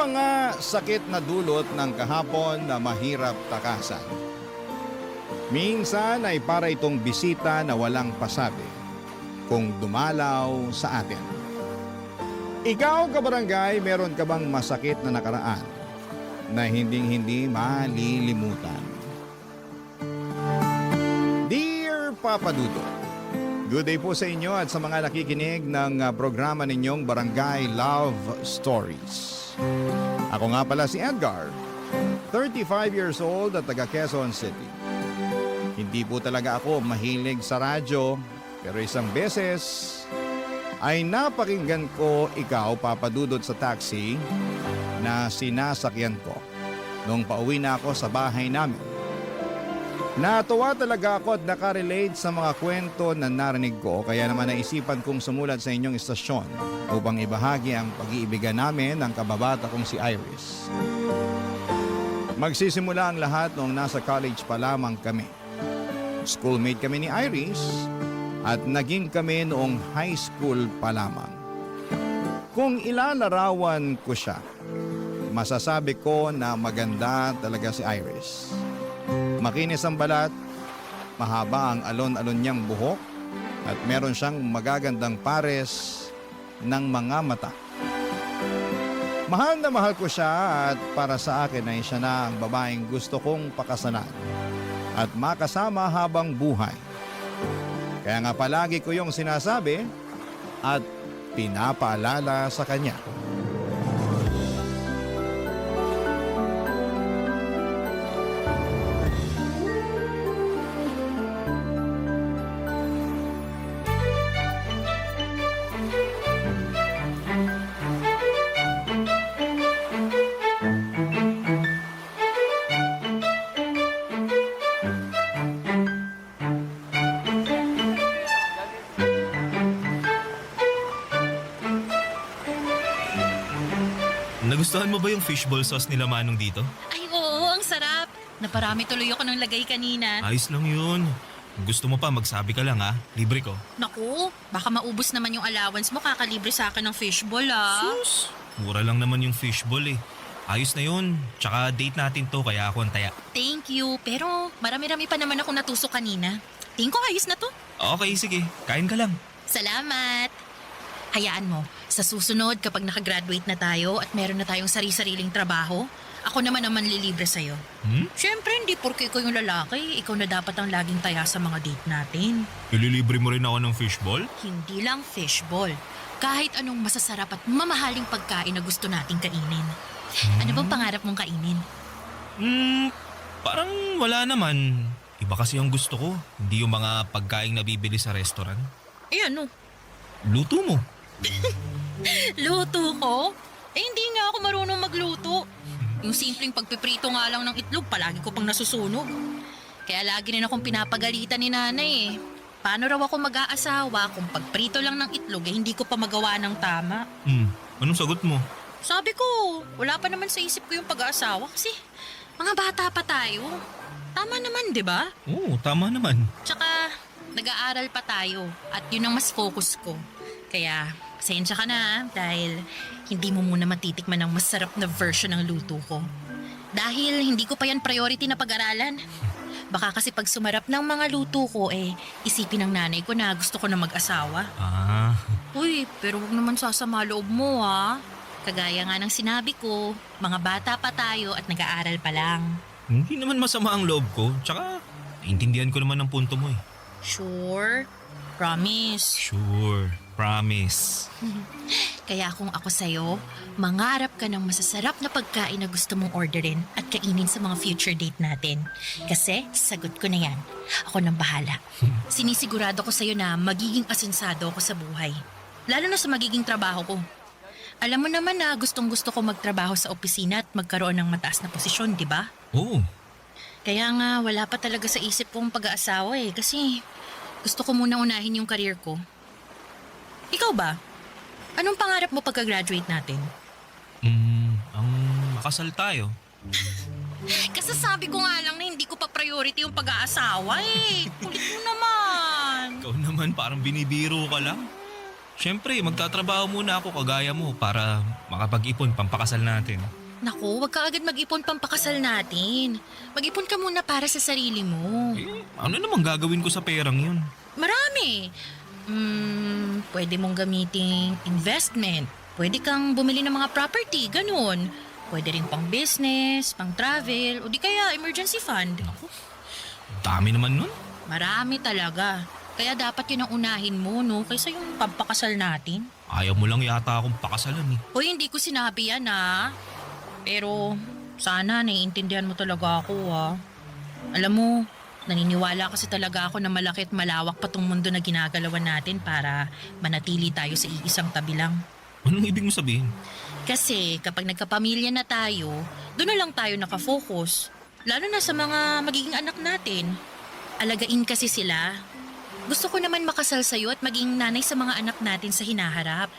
mga sakit na dulot ng kahapon na mahirap takasan. Minsan ay para itong bisita na walang pasabi kung dumalaw sa atin. Ikaw, kabarangay, meron ka bang masakit na nakaraan na hinding-hindi malilimutan? Dear Papa Dudut, good day po sa inyo at sa mga nakikinig ng programa ninyong Barangay Love Stories. Ako nga pala si Edgar, 35 years old at taga Quezon City. Hindi po talaga ako mahilig sa radyo, pero isang beses ay napakinggan ko ikaw, Papa Dudut, sa taxi na sinasakyan ko nung pauwi na ako sa bahay namin. Natuwa talaga ako at nakarelate sa mga kwento na narinig ko, kaya naman naisipan kong sumulat sa inyong istasyon upang ibahagi ang pag-iibigan namin ng kababata kong si Iris. Magsisimula ang lahat noong nasa college pa lamang kami. Schoolmate kami ni Iris at naging kami noong high school pa lamang. Kung ilalarawan ko siya, masasabi ko na maganda talaga si Iris. Makinis ang balat, mahaba ang alon-alon niyang buhok, at meron siyang magagandang pares ng mga mata. Mahal na mahal ko siya at para sa akin ay siya na ang babaeng gusto kong pakasalan at makasama habang buhay. Kaya nga palagi ko yung sinasabi at pinapaalala sa kanya. Nagustuhan mo ba yung fishball sauce nila Manong dito? Ay oo, ang sarap. Naparami tuloy ako ng lagay kanina. Ayos lang yun. Kung gusto mo pa, magsabi ka lang ha. Libre ko. Naku, baka maubos naman yung allowance mo kakalibre sa akin ng fishball Sus! Mura lang naman yung fishball eh. Ayos na yun. Tsaka date natin to kaya ako ang taya. Thank you, pero marami-rami pa naman ako natusok kanina. Tingin ko ayos na to. Okay, sige. Kain ka lang. Salamat. Hayaan mo, sa susunod kapag nakagraduate na tayo at meron na tayong sari-sariling trabaho, ako naman ang manlilibre sa'yo. Siyempre, hindi porke ikaw yung lalaki, ikaw na dapat ang laging taya sa mga date natin. Ililibre mo rin ako ng fishball? Hindi lang fishball. Kahit anong masasarap at mamahaling pagkain na gusto nating kainin. Ano bang pangarap mong kainin? Parang wala naman. Iba kasi yung gusto ko. Hindi yung mga pagkain na bibili sa restaurant. Eh ano? Luto mo. Luto ko? Eh hindi nga ako marunong magluto. Yung simpleng pagpiprito nga lang ng itlog, palagi ko pang nasusunog. Kaya lagi rin akong pinapagalitan ni nanay eh. Paano raw ako mag-aasawa kung pagprito lang ng itlog eh hindi ko pa magawa ng tama? Anong sagot mo? Sabi ko, wala pa naman sa isip ko yung pag-aasawa kasi mga bata pa tayo. Tama naman, di ba? Oo, tama naman. Tsaka, nag-aaral pa tayo at yun ang mas focus ko. Kaya, pasensya ka na dahil hindi mo muna matitikman ang masarap na version ng luto ko. Dahil hindi ko pa yan priority na pag-aralan. Baka kasi pag sumarap ng mga luto ko isipin ng nanay ko na gusto ko na mag-asawa. Uy, pero huwag naman sasama loob mo ha. Kagaya nga ng sinabi ko, mga bata pa tayo at nag-aaral pa lang. Hindi naman masama ang loob ko. Tsaka, naintindihan ko naman ang punto mo eh. Sure? Promise? Sure. Promise. Kaya kung ako sa'yo, mangarap ka ng masasarap na pagkain na gusto mong orderin at kainin sa mga future date natin. Kasi sagot ko na yan. Ako nang bahala. Sinisigurado ko sa'yo na magiging asensado ako sa buhay. Lalo na sa magiging trabaho ko. Alam mo naman na gustong-gusto ko magtrabaho sa opisina at magkaroon ng mataas na posisyon, di ba? Oo. Kaya nga wala pa talaga sa isip kong pag-aasawa kasi gusto ko muna unahin yung career ko. Ikaw ba? Anong pangarap mo pagka-graduate natin? Ang makasal tayo. Kasasabi ko nga lang na hindi ko pa priority yung pag-aasawa eh. Kulit mo naman. Ikaw naman parang binibiro ka lang. Siyempre, magtatrabaho muna ako kagaya mo para makapag-ipon pampakasal natin. Naku, wag ka agad mag-ipon pampakasal natin. Mag-ipon ka muna para sa sarili mo. Ano namang gagawin ko sa perang yun? Marami. Pwede mong gamiting investment. Pwede kang bumili ng mga property, ganun. Pwede rin pang business, pang travel, o di kaya emergency fund. Dami naman nun. Marami talaga. Kaya dapat yun ang unahin mo, no? Kaysa yung pampakasal natin. Ayaw mo lang yata akong pakasalan eh. Hoy, hindi ko sinabi yan, ha? Pero sana naiintindihan mo talaga ako, ha? Alam mo, naniniwala kasi talaga ako na malaki at malawak pa tong mundo na ginagalawan natin para manatili tayo sa iisang tabi lang. Anong ibig mo sabihin? Kasi kapag nagkapamilya na tayo, doon na lang tayo nakafocus. Lalo na sa mga magiging anak natin. Alagain kasi sila. Gusto ko naman makasal sa'yo at maging nanay sa mga anak natin sa hinaharap.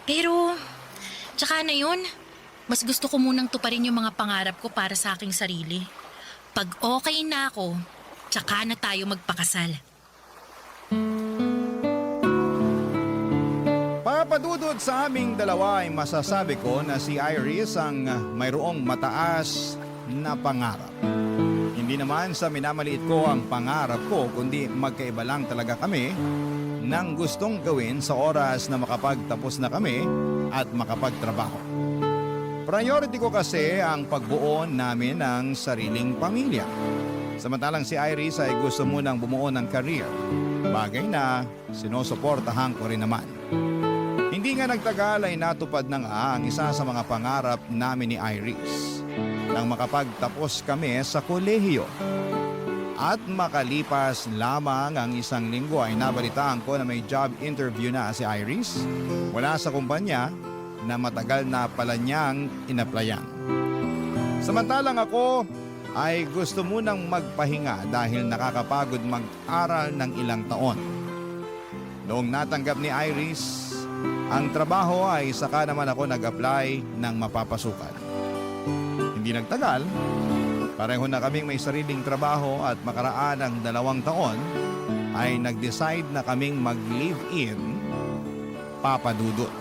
Pero, tsaka na yun, mas gusto ko munang tuparin yung mga pangarap ko para sa aking sarili. Pag okay na ako, tsaka na tayo magpakasal. Papadudod sa aming dalawa ay masasabi ko na si Iris ang mayroong mataas na pangarap. Hindi naman sa minamaliit ko ang pangarap ko, kundi magkaiba lang talaga kami ng gustong gawin sa oras na makapagtapos na kami at makapagtrabaho. Priority ko kasi ang pagbuo namin ng sariling pamilya. Samantalang si Iris ay gusto munang bumuo ng career, bagay na sinusuportahan ko rin naman. Hindi nga nagtagal ay natupad na nga ang isa sa mga pangarap namin ni Iris nang makapagtapos kami sa kolehiyo. At makalipas lamang ang isang linggo ay nabalitaan ko na may job interview na si Iris mula sa kumpanya na matagal na pala niyang inaplayan. Samantalang ako ay gusto munang magpahinga dahil nakakapagod mag-aral ng ilang taon. Noong natanggap ni Iris ang trabaho ay saka naman ako nag-apply ng mapapasukan. Hindi nagtagal, pareho na kaming may sariling trabaho at makaraan ng 2 taon ay nag-decide na kaming mag-live-in, Papa Dudut.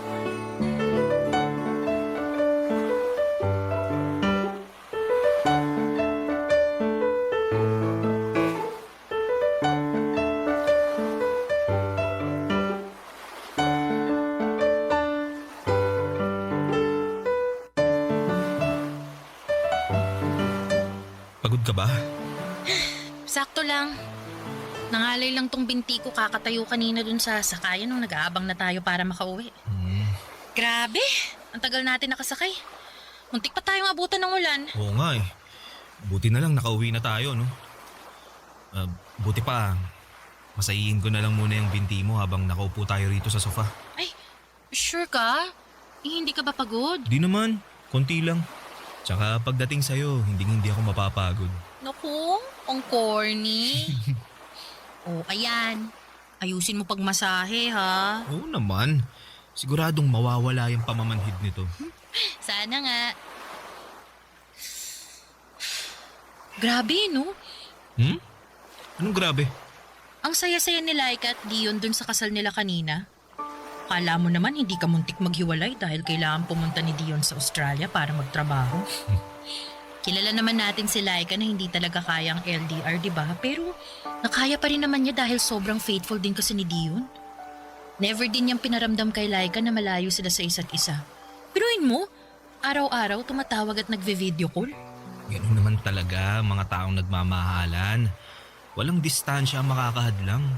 Pagod ka ba? Sakto lang. Nangalay lang tong binti ko kakatayo kanina dun sa sakayan nung nag-aabang na tayo para makauwi. Grabe! Ang tagal natin nakasakay. Muntik pa tayong abutan ng ulan. Oo nga eh. Buti na lang nakauwi na tayo, no? Buti pa, masayihin ko na lang muna yung binti mo habang nakaupo tayo rito sa sofa. Ay, sure ka? Hindi ka ba pagod? Di naman, konti lang. Tsaka pagdating sa'yo, hindi ako mapapagod. Naku, ang corny. Oh, ayan. Ayusin mo pagmasahe, ha? Oo naman. Siguradong mawawala yung pamamanhid nito. Sana nga. Grabe, no? Anong grabe? Ang saya-saya ni Laika at Dion dun sa kasal nila kanina. Kala mo naman hindi ka muntik maghiwalay dahil kailangan pumunta ni Dion sa Australia para magtrabaho. Kilala naman natin si Laika na hindi talaga kayang LDR, di ba? Pero nakaya pa rin naman niya dahil sobrang faithful din kasi ni Dion. Never din niyang pinaramdam kay Laika na malayo sila sa isa't isa. Piruin mo, araw-araw tumatawag at nagve-video call. Ganun naman talaga mga taong nagmamahalan. Walang distansya ang makakahadlang.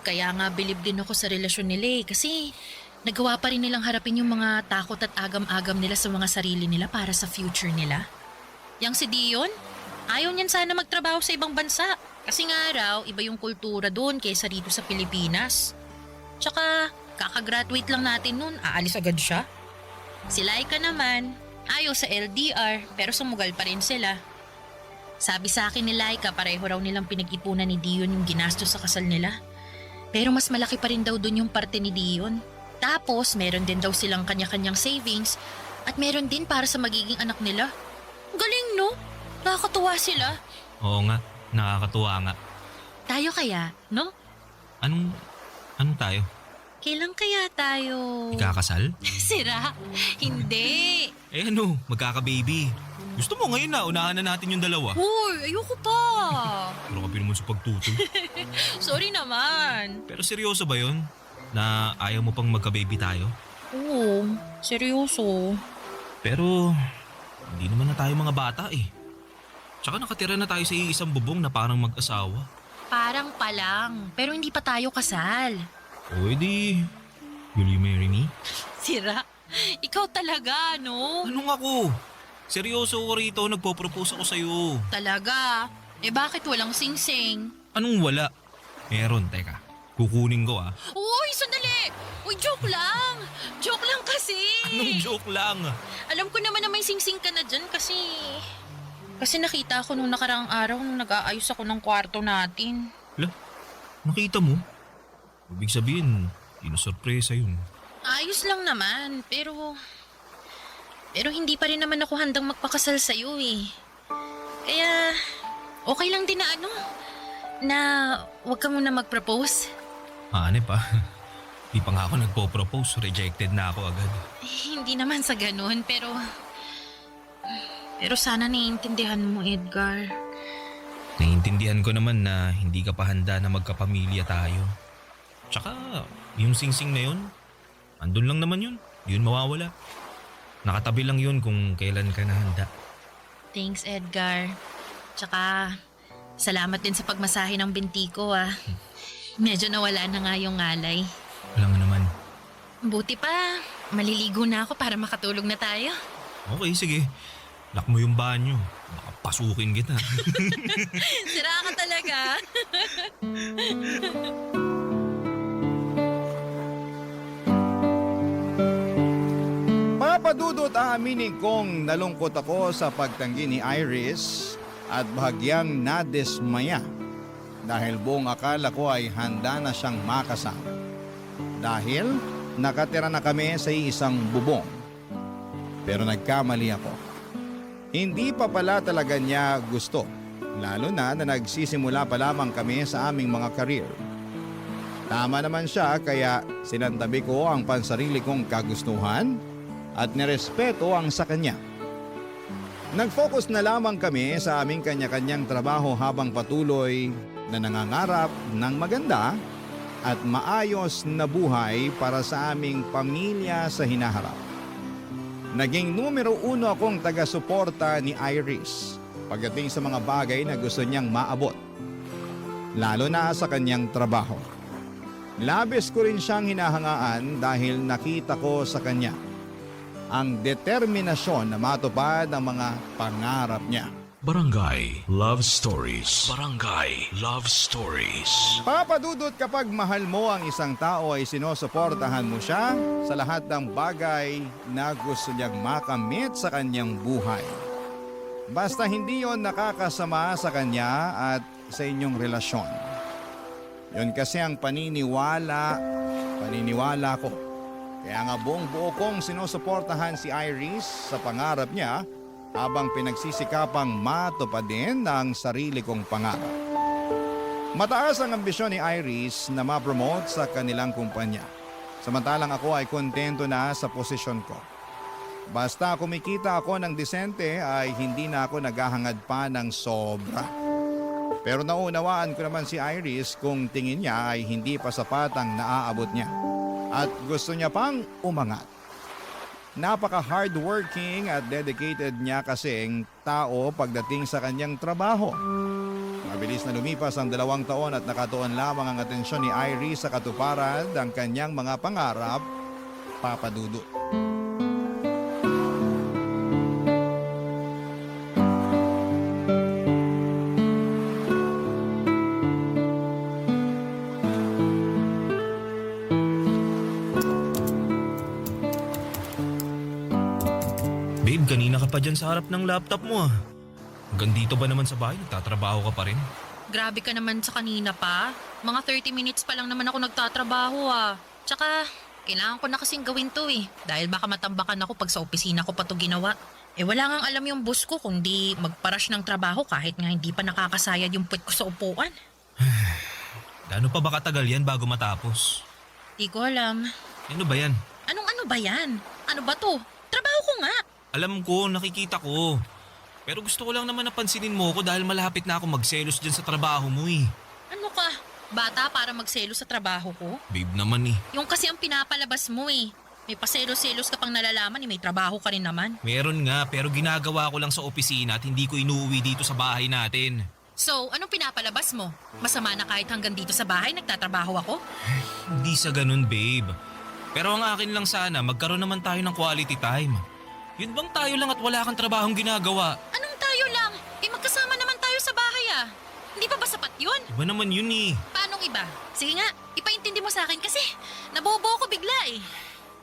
Kaya nga bilib din ako sa relasyon nila kasi nagawa pa rin nilang harapin yung mga takot at agam-agam nila sa mga sarili nila para sa future nila. Yang si Dion, ayaw niyan sana magtrabaho sa ibang bansa kasi nga raw iba yung kultura doon kaysa rito sa Pilipinas. Tsaka kakagraduate lang natin noon, aalis agad siya. Si Laika naman, ayaw sa LDR pero sumugal pa rin sila. Sabi sa akin ni Laika pareho raw nilang pinag-ipunan ni Dion yung ginastos sa kasal nila. Pero mas malaki pa rin daw dun yung parte ni Dion. Tapos meron din daw silang kanya-kanyang savings at meron din para sa magiging anak nila. Galing, no? Nakakatuwa sila. Oo nga, nakakatuwa nga. Tayo kaya, no? Anong tayo? Kailan kaya tayo? Ikakasal? Sira? Hindi. Eh ano, magkaka-baby. Gusto mo ngayon na, unahan na natin yung dalawa. Hoy, ayoko pa. Pero ka naman sa pagtutol. Sorry naman. Pero seryoso ba yun? Na ayaw mo pang magka-baby tayo? Oo, seryoso. Pero hindi naman na tayo mga bata eh. Tsaka nakatira na tayo sa isang bubong na parang mag-asawa. Parang pa lang, pero hindi pa tayo kasal. O edi, will you marry me? Sira? Ikaw talaga, no? Anong ako? Seryoso ko rito, nagpo-propose ako sa'yo. Talaga? Eh bakit walang sing-sing? Anong wala? Meron, teka. Kukunin ko ah. Uy, sandali! Uy, joke lang! Joke lang kasi! Anong joke lang? Alam ko naman na may sing-sing ka na dyan kasi... Kasi nakita ko nung nakaraang araw nung nag-aayos ako ng kwarto natin. Hala, nakita mo? Ibig sabihin, sorpresa yun. Ayos lang naman, pero... Pero hindi pa rin naman ako handang magpakasal sa'yo eh. Kaya, okay lang din na na huwag ka muna mag-propose. Pa. Di pa nga ako nagpo-propose, rejected na ako agad. Hindi naman sa ganun, pero... Pero sana naiintindihan mo, Edgar. Naiintindihan ko naman na hindi ka pa handa na magkapamilya tayo. Tsaka, yung singsing na yun, andun lang naman yun. Di yun mawawala. Nakatabi lang yun kung kailan ka na handa. Thanks, Edgar. Tsaka, salamat din sa pagmasahe ng binti ko ah. Medyo nawala na nga yung ngalay. Wala nga naman. Buti pa, maliligo na ako para makatulog na tayo. Okay, sige. Lock mo yung banyo. Baka pasukin kita. Sira ka talaga. Papadudot aaminin kong nalungkot ako sa pagtanggi ni Iris at bahagyang nadismaya dahil buong akala ko ay handa na siyang makasama. Dahil nakatira na kami sa isang bubong. Pero nagkamali ako. Hindi pa pala talaga niya gusto, lalo na nagsisimula pa lamang kami sa aming mga career. Tama naman siya kaya sinantabi ko ang pansarili kong kagustuhan at nirespeto ang sa kanya. Nag-focus na lamang kami sa aming kanya-kanyang trabaho habang patuloy na nangangarap ng maganda at maayos na buhay para sa aming pamilya sa hinaharap. Naging numero 1 akong taga-suporta ni Iris pagdating sa mga bagay na gusto niyang maabot, lalo na sa kanyang trabaho. Labis ko rin siyang hinahangaan dahil nakita ko sa kanya ang determinasyon na matupad ang mga pangarap niya. Barangay Love Stories. Barangay Love Stories. Papadudot kapag mahal mo ang isang tao ay sinusuportahan mo siya sa lahat ng bagay na gusto niyang makamit sa kanyang buhay. Basta hindi yon nakakasama sa kanya at sa inyong relasyon. Yon kasi ang paniniwala ko. Kaya nga buong buo kong sinusuportahan si Iris sa pangarap niya habang pinagsisikapang matupadin ang sarili kong pangarap. Mataas ang ambisyon ni Iris na ma-promote sa kanilang kumpanya. Samantalang ako ay kontento na sa posisyon ko. Basta kumikita ako ng disente ay hindi na ako naghahangad pa ng sobra. Pero naunawaan ko naman si Iris kung tingin niya ay hindi pa sapat ang naaabot niya. At gusto niya pang umangat. Napaka-hardworking at dedicated niya kasing tao pagdating sa kanyang trabaho. Mabilis na lumipas ang 2 taon at nakatuon lamang ang atensyon ni Iris sa katuparan ng kanyang mga pangarap, papadudot. Babe, kanina ka pa dyan sa harap ng laptop mo ah. Hanggang dito ba naman sa bahay, nagtatrabaho ka pa rin? Grabe ka naman sa kanina pa. Mga 30 minutes pa lang naman ako nagtatrabaho ah. Tsaka, kailangan ko na kasing gawin to eh. Dahil baka matambakan ako pag sa opisina ko pa to ginawa. Eh wala ngang alam yung boss ko kundi magparush ng trabaho kahit nga hindi pa nakakasayad yung puwet ko sa upuan. Gaano pa ba katagal yan bago matapos? Di ko alam. Ano ba yan? Anong ano ba yan? Ano ba to? Trabaho ko nga. Alam ko, nakikita ko. Pero gusto ko lang naman napansinin mo ko dahil malapit na ako magselos dyan sa trabaho mo eh. Ano ka? Bata para magselo sa trabaho ko? Babe naman eh. Yung kasi ang pinapalabas mo eh. May paselos-selos ka pang nalalaman eh, may trabaho ka rin naman. Meron nga pero ginagawa ko lang sa opisina at hindi ko inuuwi dito sa bahay natin. So, anong pinapalabas mo? Masama na kahit hanggang dito sa bahay nagtatrabaho ako? Hindi sa ganun babe. Pero ang akin lang sana magkaroon naman tayo ng quality time. Yun bang tayo lang at wala kang trabahong ginagawa? Anong tayo lang? Eh magkasama naman tayo sa bahay ah. Hindi pa ba sapat yun? Iba naman yun eh. Paanong iba? Sige nga, ipaintindi mo sa akin kasi nabobo ko bigla eh.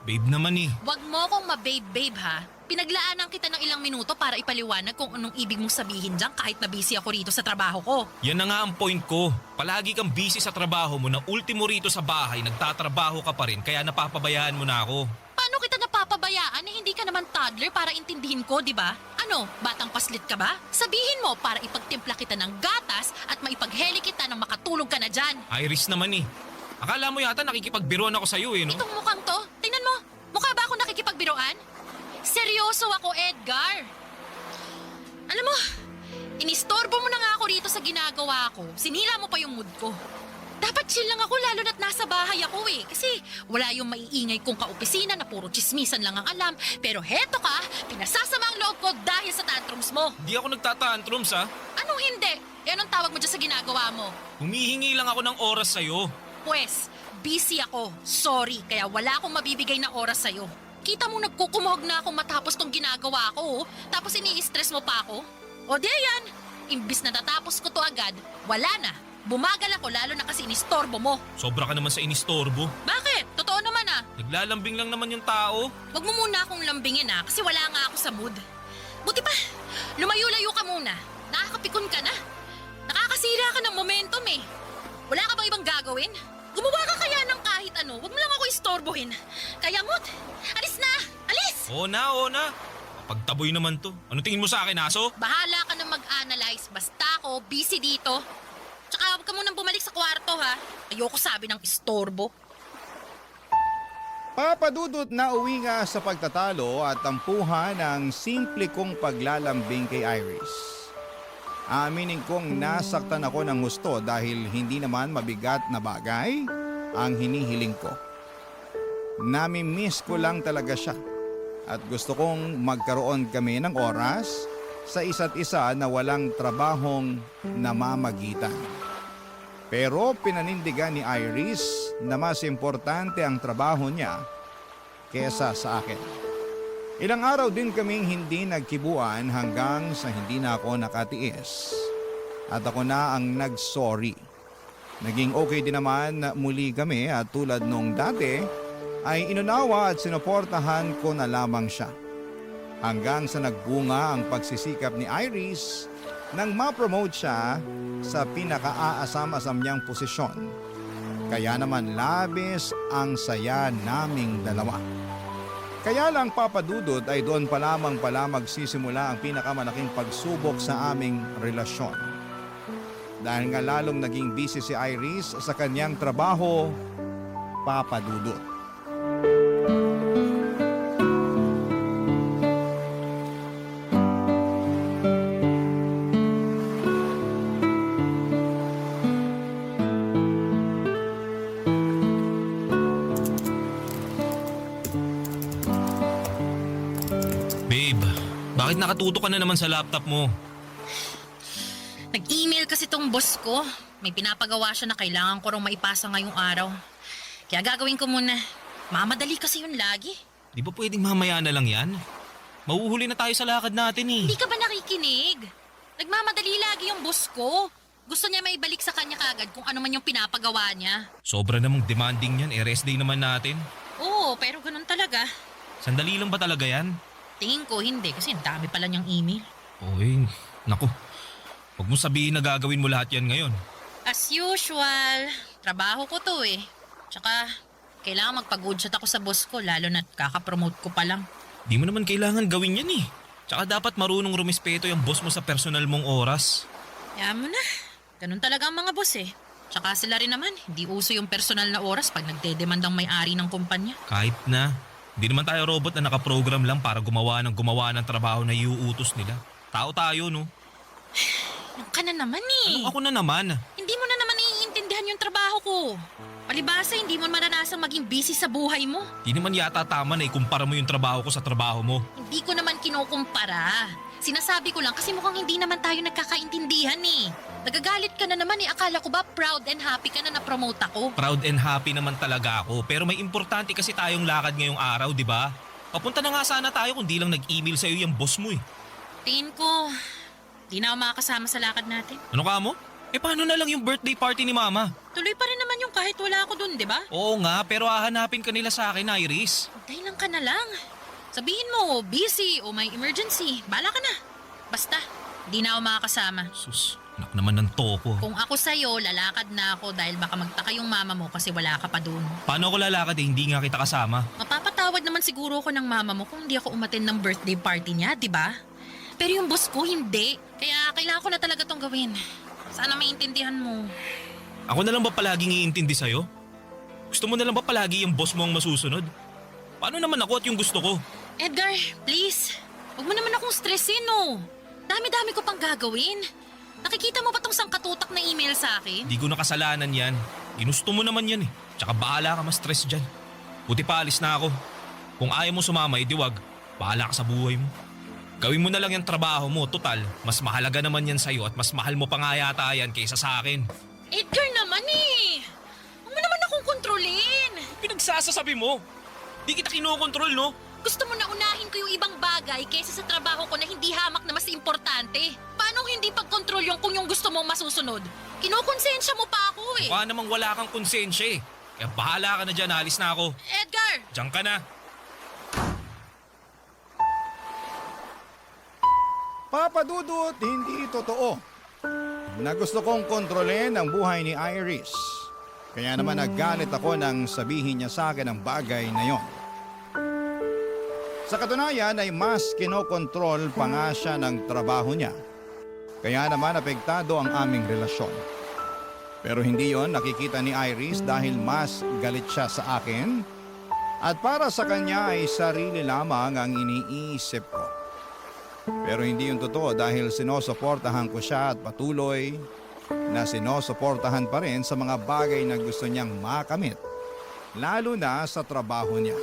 Babe naman eh. Huwag mo akong mababe-babe ha. Pinaglaanan kita ng ilang minuto para ipaliwanag kung anong ibig mong sabihin dyan kahit na busy ako rito sa trabaho ko. Yan na nga ang point ko. Palagi kang busy sa trabaho mo na ultimo rito sa bahay, nagtatrabaho ka pa rin kaya napapabayaan mo na ako. Paano kita napapabayaan eh hindi ka naman toddler para intindihin ko, di ba? Ano, batang paslit ka ba? Sabihin mo para ipagtimpla kita ng gatas at maipagheli kita nang makatulog ka na dyan. Iris naman eh. Akala mo yata nakikipagbiruan ako sa'yo eh, no? Itong mukhang to, tingnan mo, mukha ba ako nakikipagbiroan? Seryoso ako, Edgar. Alam mo, inistorbo mo na nga ako rito sa ginagawa ko. Sinila mo pa yung mood ko. Dapat chill lang ako lalo na't nasa bahay ako eh. Kasi wala yung maiingay kong kaopisina na puro chismisan lang ang alam. Pero heto ka, pinasasama ang loob ko dahil sa tantrums mo. Di ako nagtatantrums ha. Anong hindi? E anong tawag mo dyan sa ginagawa mo? Humihingi lang ako ng oras sa'yo. Pwes, busy ako. Sorry, kaya wala akong mabibigay na oras sa'yo. Kita mo nagkukumuhog na ako matapos tong ginagawa ko, oh. Tapos ini-stress mo pa ako? O di yan, imbis na natapos ko to agad, wala na. Bumagal ako lalo na kasi inistorbo mo. Sobra ka naman sa inistorbo. Bakit? Totoo naman ah. Naglalambing lang naman yung tao. Huwag mo muna akong lambingin ah, kasi wala nga ako sa mood. Buti pa, lumayo-layo ka muna. Nakakapikon ka na. Nakakasira ka ng momentum eh. Wala ka bang ibang gagawin? Gumawa ka kaya ng kahit ano, huwag mo lang ako istorbohin. Kaya mo't, alis na! Alis! Oo na. Pagtaboy naman to. Ano tingin mo sa akin, aso? Bahala ka na mag-analyze, basta ako busy dito. Tsaka huwag ka munang bumalik sa kwarto ha. Ayoko sabi ng istorbo. Papadudot na uwi nga sa pagtatalo at tampuhan ng simple kong paglalambing kay Iris. Aminin kong nasaktan ako ng gusto dahil hindi naman mabigat na bagay ang hinihiling ko. Nami-miss ko lang talaga siya at gusto kong magkaroon kami ng oras sa isa't isa na walang trabahong namamagitan. Pero pinanindigan ni Iris na mas importante ang trabaho niya kesa sa akin. Ilang araw din kaming hindi nagkibuan hanggang sa hindi na ako nakatiis. At ako na ang nag-sorry. Naging okay din naman na muli kami at tulad nung dati ay inunawa at sinuportahan ko na lamang siya. Hanggang sa nagbunga ang pagsisikap ni Iris nang ma-promote siya sa pinaka-aasam-asam niyang posisyon. Kaya naman labis ang saya naming dalawa. Kaya lang papadudot ay doon pa lamang pala magsisimula ang pinakamalaking pagsubok sa aming relasyon. Dahil nga lalong naging busy si Iris sa kanyang trabaho, papadudot. Bakit nakatutok ka na naman sa laptop mo? Nag-email kasi tong boss ko. May pinapagawa siya na kailangan ko rong maipasa ngayong araw. Kaya gagawin ko muna. Mamadali kasi yun lagi. Di ba pwedeng mamaya na lang yan? Mauhuli na tayo sa lakad natin eh. Hindi ka ba nakikinig? Nagmamadali lagi yung boss ko. Gusto niya maibalik sa kanya kagad kung ano man yung pinapagawa niya. Sobra namang demanding yan. Rest day naman natin. Oo, pero ganun talaga. Sandali lang ba talaga yan? Tingin ko hindi kasi ang dami pala niyang email. Oy, naku. Huwag mo sabihin na gagawin mo lahat yan ngayon. As usual, trabaho ko to eh. Tsaka, kailangan magpag-good shot ako sa boss ko lalo na't kakapromote ko pa lang. Di mo naman kailangan gawin yan eh. Tsaka dapat marunong rumispeto yung boss mo sa personal mong oras. Kaya mo na. Ganun talaga ang mga boss eh. Tsaka sila rin naman, hindi uso yung personal na oras pag nagdedemandang may-ari ng kumpanya. Kahit na, hindi naman tayo robot na nakaprogram lang para gumawa ng trabaho na iuutos nila. Tao tayo, no? Ano ka na naman eh. Ako na naman. Hindi mo na naman naiintindihan yung trabaho ko. Palibasa, hindi mo maranasang maging busy sa buhay mo. Di naman yata tama na ikumpara mo yung trabaho ko sa trabaho mo. Hindi ko naman kinukumpara. Sinasabi ko lang kasi mukhang hindi naman tayo nagkakaintindihan eh. Nagagalit ka na naman eh. Akala ko ba proud and happy ka na na-promote ako? Proud and happy naman talaga ako. Pero may importante kasi tayong lakad ngayong araw, di ba? Papunta na nga sana tayo kung di lang nag-email sa'yo yung boss mo eh. Tingin ko, di na ako makakasama sa lakad natin. Ano ka mo? Paano na lang yung birthday party ni Mama? Tuloy pa rin naman yung kahit wala ako dun, di ba? Oo nga, pero hahanapin ka nila sa akin, Iris. Hintay lang ka na lang. Sabihin mo, busy o may emergency. Bala ka na. Basta, di na ako makakasama. Sus, anak naman ng toko. Kung ako sa'yo, lalakad na ako dahil baka magtaka yung mama mo kasi wala ka pa dun. Paano ako lalakad hindi nga kita kasama? Mapapatawad naman siguro ako ng mama mo kung hindi ako umattend ng birthday party niya, di ba? Pero yung boss ko, hindi. Kaya kailangan ko na talaga tong gawin. Sana maintindihan mo. Ako na lang ba palaging iintindi sa'yo? Gusto mo na lang ba palagi yung boss mo ang masusunod? Paano naman ako at yung gusto ko? Edgar, please. Huwag mo naman akong stressin, no. Dami-dami ko pang gagawin. Nakikita mo ba tong sangkatutak na email sa akin? Di ko na kasalanan yan. Ginusto mo naman yan eh. Tsaka bahala ka ma-stress dyan. Buti pa alis na ako. Kung ayaw mo sumama, wag. Bahala ka sa buhay mo. Gawin mo na lang yung trabaho mo. Total, mas mahalaga naman yan sa'yo at mas mahal mo pa nga yata yan kaysa sa akin. Edgar naman eh. Huwag mo naman akong kontrolin. Pinagsasasabi mo. Di kita kinokontrol, no? Gusto mo na unahin ko yung ibang bagay kaysa sa trabaho ko na hindi hamak na mas importante. Paano hindi pagkontrol yung kung yung gusto mong masusunod? Kinukonsensya mo pa ako eh. Mukha namang wala kang konsensya eh. Kaya bahala ka na dyan, alis na ako. Edgar! Diyan ka na. Papa Dudut, hindi totoo na gusto kong kontrolin ang buhay ni Iris. Kaya naman naggalit ako nang sabihin niya sa akin ang bagay na yon. Sa katunayan ay mas kinokontrol pa nga siya ng trabaho niya. Kaya naman apektado ang aming relasyon. Pero hindi yon nakikita ni Iris dahil mas galit siya sa akin at para sa kanya ay sarili lamang ang iniisip ko. Pero hindi yung totoo dahil sinusuportahan ko siya at patuloy na sinusuportahan pa rin sa mga bagay na gusto niyang makamit, lalo na sa trabaho niya.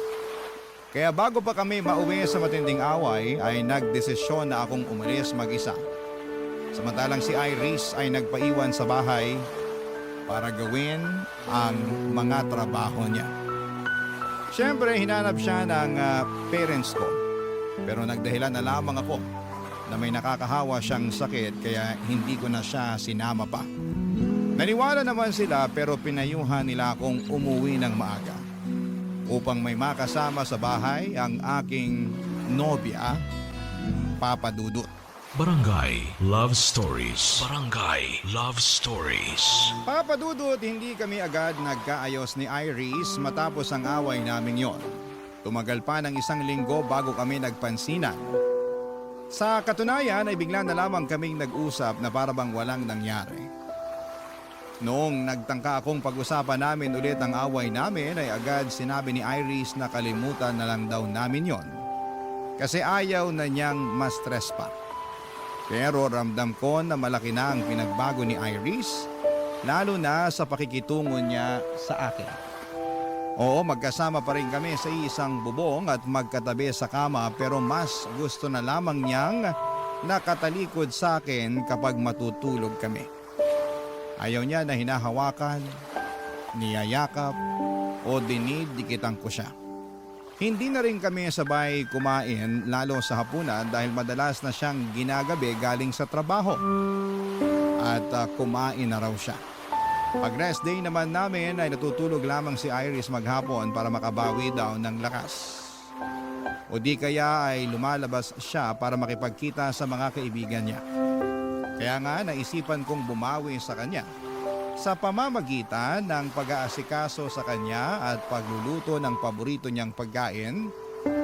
Kaya bago pa kami mauwi sa matinding away ay nagdesisyon na akong umalis mag-isa. Samantalang si Iris ay nagpaiwan sa bahay para gawin ang mga trabaho niya. Siyempre hinanap siya ng parents ko. Pero nagdahilan na lamang ako na may nakakahawa siyang sakit kaya hindi ko na siya sinama pa. Naniwala naman sila pero pinayuhan nila akong umuwi ng maaga upang may makasama sa bahay ang aking nobya, Papa Dudut. Barangay Love Stories. Barangay Love Stories. Papa Dudut, hindi kami agad nagkaayos ni Iris matapos ang away namin yon. Tumagal pa ng 1 linggo bago kami nagpansinan. Sa katunayan ay bigla na lamang kaming nag-usap na parabang walang nangyari. Noong nagtangka akong pag-usapan namin ulit ang away namin ay agad sinabi ni Iris na kalimutan na lang daw namin yon. Kasi ayaw na niyang ma-stress pa. Pero ramdam ko na malaki na ang pinagbago ni Iris, lalo na sa pakikitungo niya sa akin. Oo, magkasama pa rin kami sa isang bubong at magkatabi sa kama pero mas gusto na lamang niyang nakatalikod sa akin kapag matutulog kami. Ayaw niya na hinahawakan, niyayakap o dinidikitan ko siya. Hindi na rin kami sabay kumain lalo sa hapunan dahil madalas na siyang ginagabi galing sa trabaho at kumain na raw siya. Pag rest day naman namin ay natutulog lamang si Iris maghapon para makabawi daw ng lakas. O di kaya ay lumalabas siya para makipagkita sa mga kaibigan niya. Kaya nga naisipan kong bumawi sa kanya sa pamamagitan ng pag-aasikaso sa kanya at pagluluto ng paborito niyang pagkain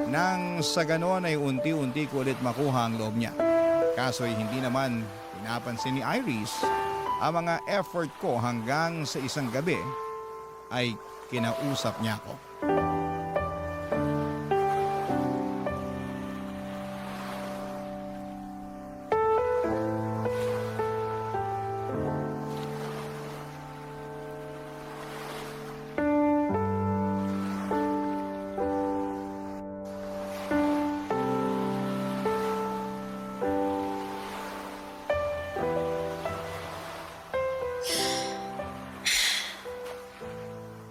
nang sa ganon ay unti-unti ko ulit makuha ang loob niya. Kaso'y hindi naman pinapansin ni Iris ang mga effort ko hanggang sa isang gabi ay kinausap niya ako.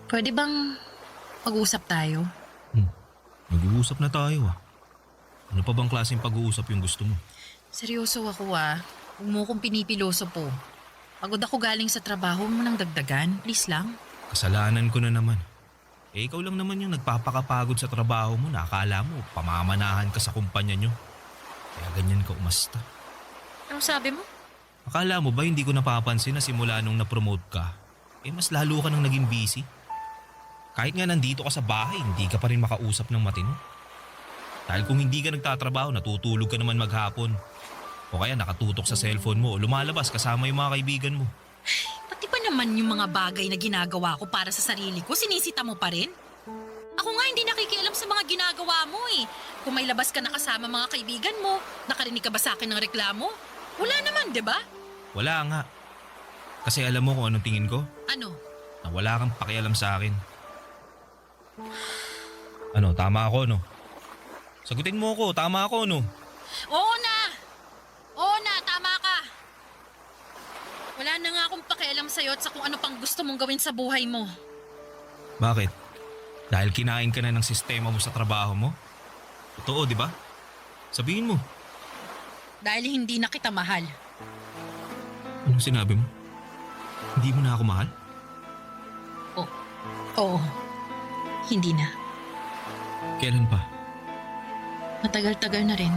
Pwede bang mag-usap tayo? Mag-uusap na tayo ah. Ano pa bang klaseng pag-uusap yung gusto mo? Seryoso ako ah. Huwag mo kong pinipiloso po. Pagod ako galing sa trabaho mo nang dagdagan. Please lang. Kasalanan ko na naman. Ikaw lang naman yung nagpapakapagod sa trabaho mo na akala mo pamamanahan ka sa kumpanya nyo. Kaya ganyan ka umasta. Anong sabi mo? Akala mo ba hindi ko napapansin na simula nung na-promote ka, mas lalo ka nang naging busy? Kahit nga nandito ka sa bahay, hindi ka pa rin makausap ng matino. Dahil kung hindi ka nagtatrabaho, natutulog ka naman maghapon. O kaya nakatutok sa cellphone mo o lumalabas kasama yung mga kaibigan mo. Pati pa naman yung mga bagay na ginagawa ko para sa sarili ko, sinisita mo pa rin? Ako nga hindi nakikialam sa mga ginagawa mo eh. Kung may labas ka na kasama mga kaibigan mo, nakarinig ka ba sa akin ng reklamo? Wala naman, di ba? Wala nga. Kasi alam mo kung anong tingin ko? Ano? Na wala kang pakialam sa akin. Ano, tama ako no? Sagutin mo ako, tama ako no? Oo na! Oo na, tama ka! Wala na nga akong pakialam sa'yo at sa kung ano pang gusto mong gawin sa buhay mo. Bakit? Dahil kinain ka na ng sistema mo sa trabaho mo? Totoo, di ba? Sabihin mo. Dahil hindi na kita mahal. Anong sinabi mo? Hindi mo na ako mahal? Oo. Hindi na. Kailan pa? Matagal-tagal na rin.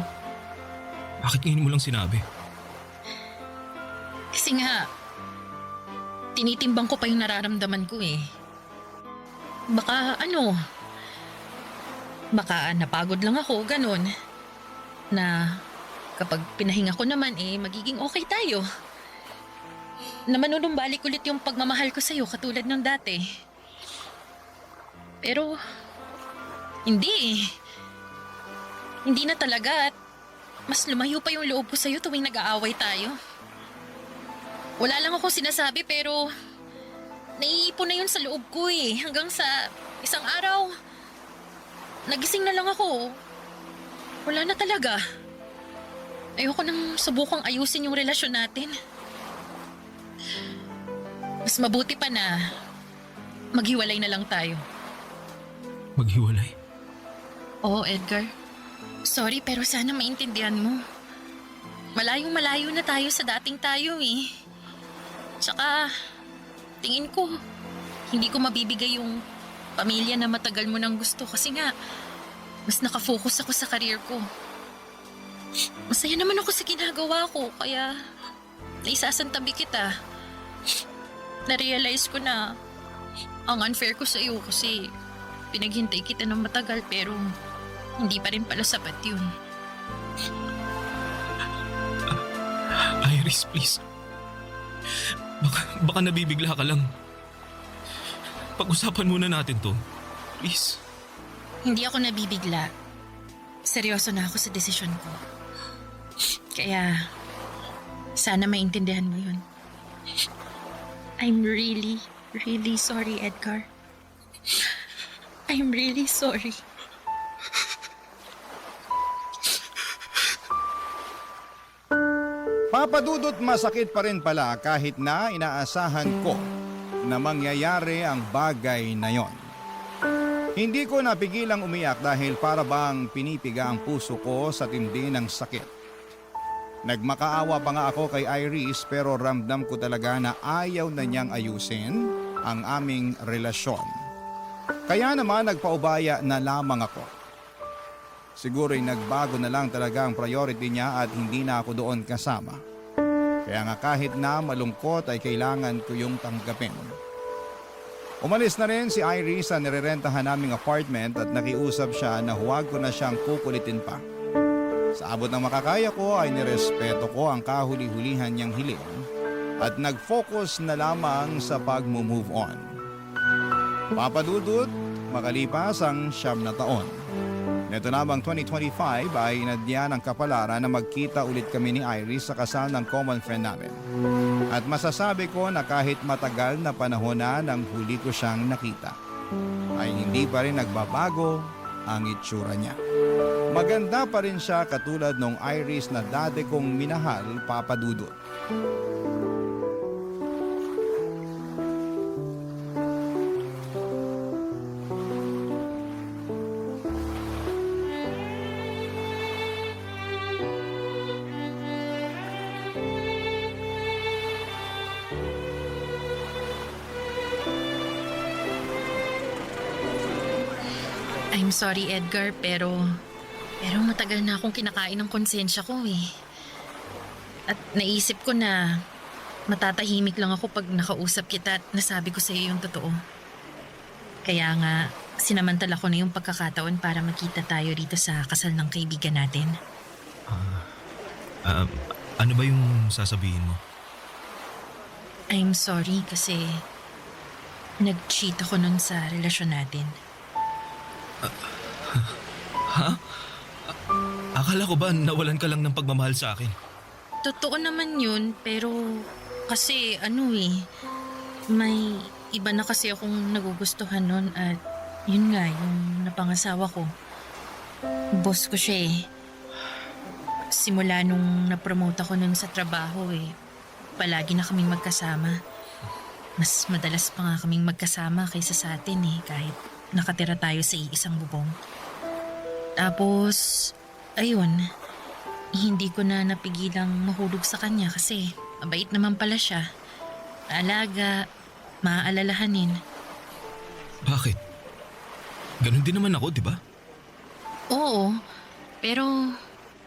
Bakit ngayon mo lang sinabi? Kasi nga, tinitimbang ko pa yung nararamdaman ko eh. Baka napagod lang ako, ganun. Na kapag pinahinga ko naman magiging okay tayo. Na manunumbalik ulit yung pagmamahal ko sa'yo katulad ng dati. Pero, hindi eh. Hindi na talaga at mas lumayo pa yung loob ko sa'yo tuwing nag-aaway tayo. Wala lang ako sinasabi pero naiipon na yun sa loob ko eh. Hanggang sa isang araw, nagising na lang ako. Wala na talaga. Ayoko nang subukang ayusin yung relasyon natin. Mas mabuti pa na maghiwalay na lang tayo. Maghiwalay? Oo, Edgar. Sorry pero sana maintindihan mo. Malayong-malayo na tayo sa dating tayo eh. Tsaka, tingin ko, hindi ko mabibigay yung pamilya na matagal mo nang gusto kasi nga, mas nakafocus ako sa career ko. Masaya naman ako sa ginagawa ko kaya naisasantabi kita. Na-realize ko na ang unfair ko sa iyo kasi pinaghintay kita ng matagal pero hindi pa rin pala sapat yun. Iris, please. Baka nabibigla ka lang. Pag-usapan muna natin to. Please. Hindi ako nabibigla. Seryoso na ako sa desisyon ko. Kaya, sana maintindihan mo yun. I'm really, really sorry, Edgar. I'm really sorry. Papadudot masakit pa rin pala kahit na inaasahan ko na mangyayari ang bagay na yon. Hindi ko napigilang umiyak dahil para bang pinipiga ang puso ko sa tindi ng sakit. Nagmakaawa pa nga ako kay Iris pero ramdam ko talaga na ayaw na niyang ayusin ang aming relasyon. Kaya naman nagpaubaya na lamang ako. Siguro'y nagbago na lang talaga ang priority niya at hindi na ako doon kasama. Kaya nga kahit na malungkot ay kailangan ko yung tanggapin. Umalis na rin si Iris sa nirerentahan naming apartment at nakiusap siya na huwag ko na siyang kukulitin pa. Sa abot ng makakaya ko ay nirespeto ko ang kahuli-hulihan niyang hiling at nag-focus na lamang sa pag-move on. Papa Dudut, makalipas ang 9 na taon. Neto namang 2025 ay inadya ng kapalaran na magkita ulit kami ni Iris sa kasal ng common friend namin. At masasabi ko na kahit matagal na panahon na nang huli ko siyang nakita, ay hindi pa rin nagbabago ang itsura niya. Maganda pa rin siya katulad nung Iris na dati kong minahal, Papa Dudut. I'm sorry, Edgar, pero matagal na akong kinakain ng konsensya ko eh. At naisip ko na matatahimik lang ako pag nakausap kita at nasabi ko sa iyo yung totoo. Kaya nga, sinamantala ko na yung pagkakataon para magkita tayo dito sa kasal ng kaibigan natin. Ano ba yung sasabihin mo? I'm sorry kasi nag-cheat ako nun sa relasyon natin. Akala ko ba nawalan ka lang ng pagmamahal sa akin? Totoo naman yun, pero kasi may iba na kasi akong nagugustuhan nun at yun nga, yung napangasawa ko. Boss ko siya eh. Simula nung napromote ako nun sa trabaho palagi na kaming magkasama. Mas madalas pa nga kaming magkasama kaysa sa atin kahit nakatira tayo sa isang bubong. Tapos, ayun, hindi ko na napigilang mahulog sa kanya kasi mabait naman pala siya. Alaga, maaalalahanin. Bakit? Ganun din naman ako, di ba? Oo, pero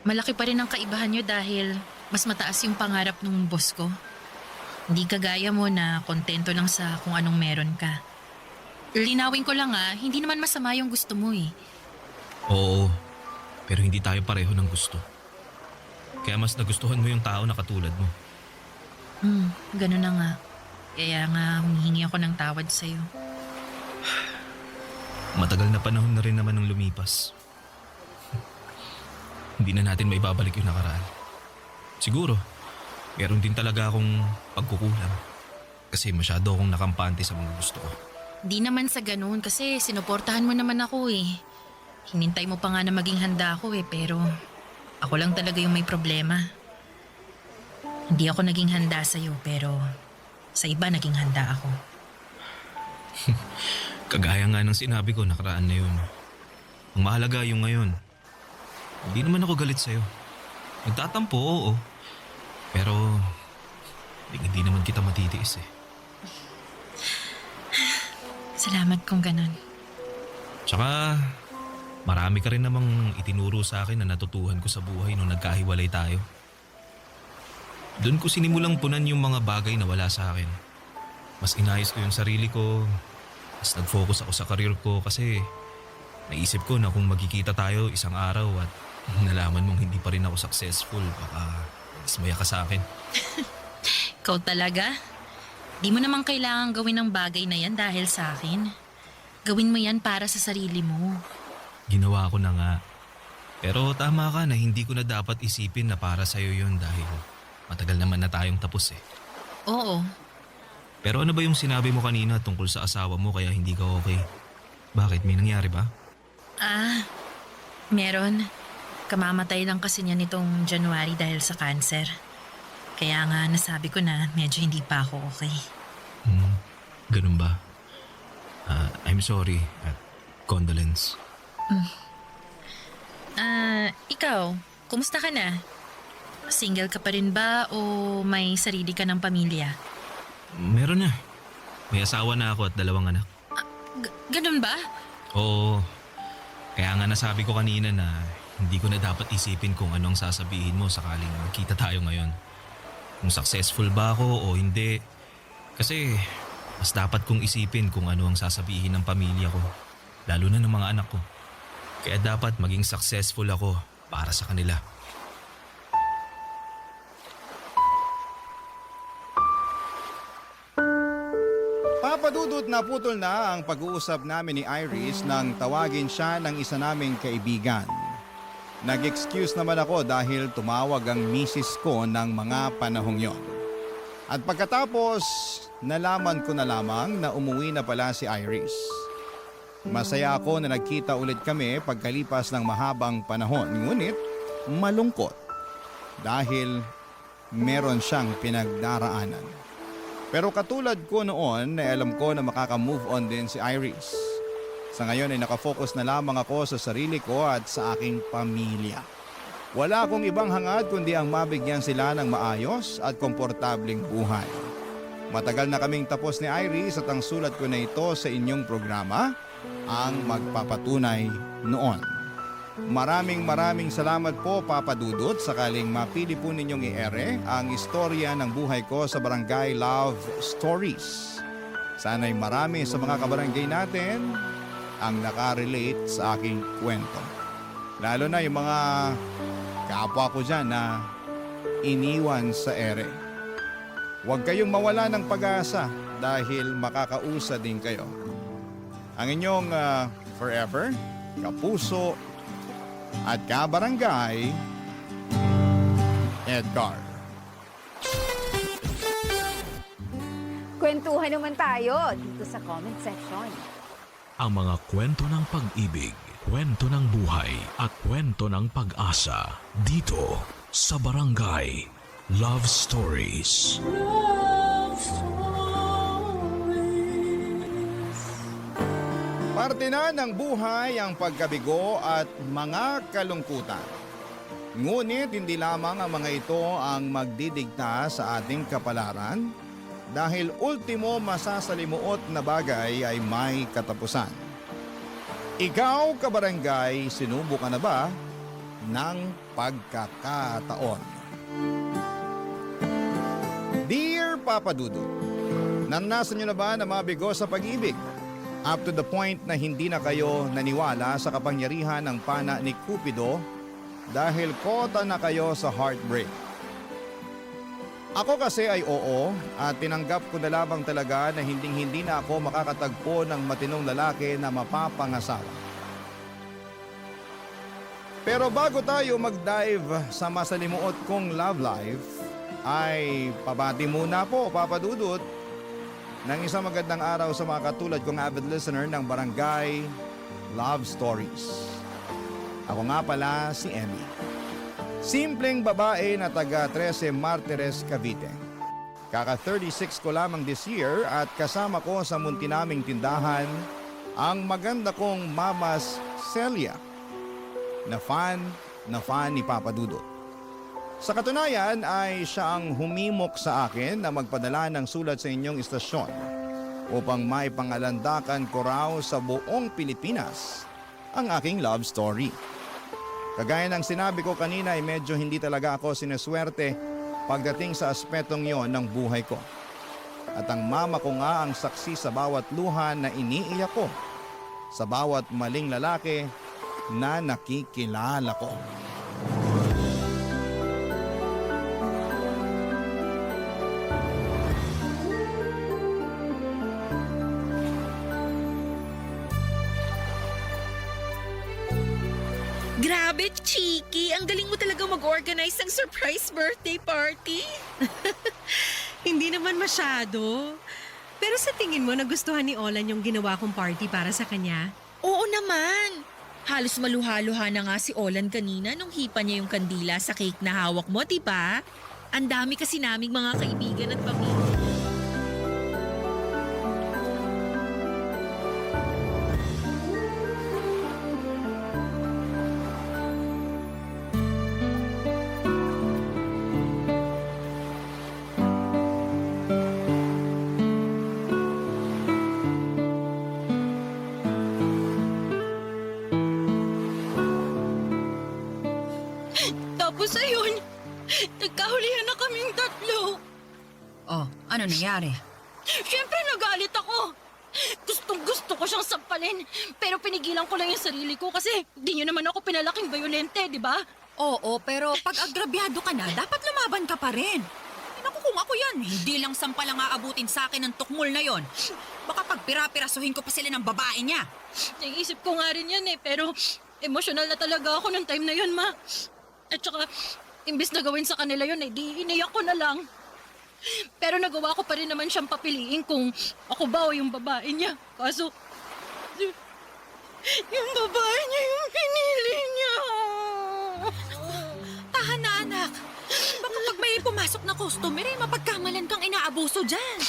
malaki pa rin ang kaibahan niyo dahil mas mataas yung pangarap ng boss ko. Hindi kagaya mo na kontento lang sa kung anong meron ka. Linawin ko lang hindi naman masama yung gusto mo Oo, pero hindi tayo pareho ng gusto. Kaya mas nagustuhan mo yung tao na katulad mo. Ganun na nga. Kaya nga humihingi ako ng tawad sa'yo. Matagal na panahon na rin naman ang lumipas. Hindi na natin maibabalik yung nakaraan. Siguro, meron din talaga akong pagkukulang. Kasi masyado akong nakampante sa mga gusto ko. Di naman sa ganun kasi sinuportahan mo naman ako Hinintay mo pa nga na maging handa ako pero ako lang talaga yung may problema. Hindi ako naging handa sa'yo pero sa iba naging handa ako. Kagaya nga ng sinabi ko nakaraan na yun. Ang mahalaga yung ngayon. Hindi naman ako galit sa'yo. Nagtatampo, oo. Pero hindi naman kita matitiis Salamat kung ganun. Tsaka marami ka rin namang itinuro sa akin na natutuhan ko sa buhay nung nagkahiwalay tayo. Doon ko sinimulang punan yung mga bagay na wala sa akin. Mas inayos ko yung sarili ko. Mas nag-focus ako sa career ko kasi naisip ko na kung magkikita tayo isang araw at nalaman mong hindi pa rin ako successful, baka ismaya ka sa akin. Ikaw talaga? Di mo naman kailangan gawin ang bagay na yan dahil sa akin. Gawin mo yan para sa sarili mo. Ginawa ko na nga. Pero tama ka na hindi ko na dapat isipin na para sa'yo yun dahil matagal naman na tayong tapos Oo. Pero ano ba yung sinabi mo kanina tungkol sa asawa mo kaya hindi ka okay? Bakit? May nangyari ba? Meron. Kamamatay lang kasi niya nitong January dahil sa cancer. Kaya nga nasabi ko na medyo hindi pa ako okay. Ganun ba? I'm sorry at condolence. Ikaw, kumusta ka na? Single ka pa rin ba o may sarili ka ng pamilya? Meron na. May asawa na ako at 2 anak. Ganun ba? Oo. Kaya nga nasabi ko kanina na hindi ko na dapat isipin kung ano ang sasabihin mo sakaling magkita tayo ngayon. Kung successful ba ako o hindi. Kasi mas dapat kong isipin kung ano ang sasabihin ng pamilya ko. Lalo na ng mga anak ko. Kaya dapat maging successful ako para sa kanila. Papadudot na putol na ang pag-uusap namin ni Iris nang tawagin siya ng isa naming kaibigan. Nag-excuse naman ako dahil tumawag ang misis ko ng mga panahong yon. At pagkatapos, nalaman ko na lamang na umuwi na pala si Iris. Masaya ako na nagkita ulit kami pagkalipas ng mahabang panahon, ngunit malungkot dahil meron siyang pinagdaraanan. Pero katulad ko noon na alam ko na makaka-move on din si Iris. Sa ngayon ay nakafocus na lamang ako sa sarili ko at sa aking pamilya. Wala akong ibang hangad kundi ang mabigyan sila ng maayos at komportableng buhay. Matagal na kaming tapos ni Iris at ang sulat ko na ito sa inyong programa ang magpapatunay noon. Maraming salamat po Papa Dudut sakaling mapili po ninyong i-ere ang istorya ng buhay ko sa Barangay Love Stories. Sana'y marami sa mga kabarangay natin ang nakarelate sa aking kwento. Lalo na yung mga kapwa ko dyan na iniwan sa ere. Huwag kayong mawala ng pag-asa dahil makakausa din kayo. Ang inyong forever, kapuso, at kabarangay, Edgar. Kwentuhan naman tayo dito sa comment section. Ang mga kwento ng pag-ibig, kwento ng buhay, at kwento ng pag-asa dito sa Barangay Love Stories. Parte na ng buhay ang pagkabigo at mga kalungkutan. Ngunit hindi lamang ang mga ito ang magdidikta sa ating kapalaran dahil ultimo masasalimuot na bagay ay may katapusan. Ikaw, kabarangay, sinubukan na ba ng pagkakataon? Dear Papa Dudut, naranasan niyo na ba na mabigo sa pag-ibig? Up to the point na hindi na kayo naniwala sa kapangyarihan ng pana ni Cupido dahil kota na kayo sa heartbreak. Ako kasi ay oo at tinanggap ko na lamang talaga na hinding-hindi na ako makakatagpo ng matinong lalaki na mapapangasawa. Pero bago tayo mag-dive sa masalimuot kong love life, ay pabati muna po Papa Dudut ng isang magandang araw sa mga katulad kong avid listener ng Barangay Love Stories. Ako nga pala si Emmy. Simpleng babae na taga 13 Martires, Cavite. Kaka 36 ko lamang this year at kasama ko sa munti naming tindahan ang maganda kong Mamas Celia na fan ni Papa Dudut. Sa katunayan ay siya ang humimok sa akin na magpadala ng sulat sa inyong istasyon upang maipangalandakan ko raw sa buong Pilipinas ang aking love story. Kagaya ng sinabi ko kanina ay medyo hindi talaga ako sineswerte pagdating sa aspetong yon ng buhay ko. At ang mama ko nga ang saksi sa bawat luha na iniiyak ko, sa bawat maling lalaki na nakikilala ko. Grabe, Chiki! Ang galing mo talaga mag-organize ng surprise birthday party. Hindi naman masyado. Pero sa tingin mo, nagustuhan ni Olan yung ginawa kong party para sa kanya? Oo naman. Halos maluha-luha na nga si Olan kanina nung hipa niya yung kandila sa cake na hawak mo, di ba? Ang dami kasi naming mga kaibigan at pamilya. Tapos ayun, nagkahulihan na kaming tatlo. Oh, ano nangyari? Siyempre nagalit ako. Gustong-gusto ko siyang sampalin. Pero pinigilan ko lang yung sarili ko kasi di niyo naman ako pinalaking bayolente, di ba? Oo, pero pag agrabyado ka na, dapat lumaban ka pa rin. Naku, kung ako yan, hindi lang sampa lang aabutin sa akin ng tukmol na yon. Baka pag pira-pirasuhin ko pa sila ng babae niya. Naisip ko nga rin yan pero emosyonal na talaga ako ng time na yun, ma. At saka, imbis na gawin sa kanila yun, di iniyak ko na lang. Pero nagawa ko pa rin naman siyang papiliin kung ako ba o yung babae niya. Kaso, yung babae niya yung pinili niya. Tahan na, anak. Baka pag may pumasok na customer, mapagkamalan kang inaabuso dyan.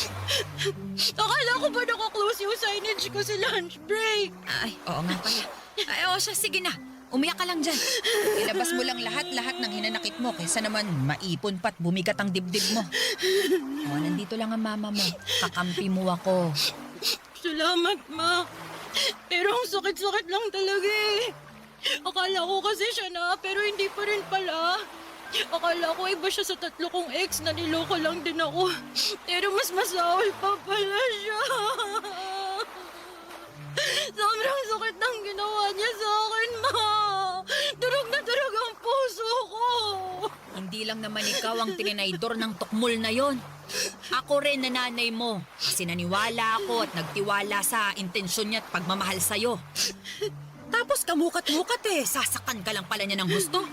Akala ko ba naka-close yung signage ko sa lunch break? Ay, oo nga pala. Ay, oo siya, sige na. Umiyak ka lang dyan. Ilabas mo lang lahat-lahat ng hinanakit mo kaysa naman maipon pa't bumigat ang dibdib mo. O, nandito lang ang mama mo. Kakampi mo ako. Salamat, ma. Pero ang sakit-sakit lang talaga Akala ko kasi siya na, pero hindi pa rin pala. Akala ko iba siya sa 3 kong ex na niloko lang din ako. Pero mas masaway pa pala siya. Sobrang sakit ng ginawa niya sa akin, ma. Durog na durog ang puso ko. Hindi lang naman ikaw ang tininaydor ng tukmol na yon. Ako rin na nanay mo. Kasi naniwala ako at nagtiwala sa intensyon niya at pagmamahal sa'yo. Tapos kamukat-mukat sasakan ka lang pala niya ng gusto.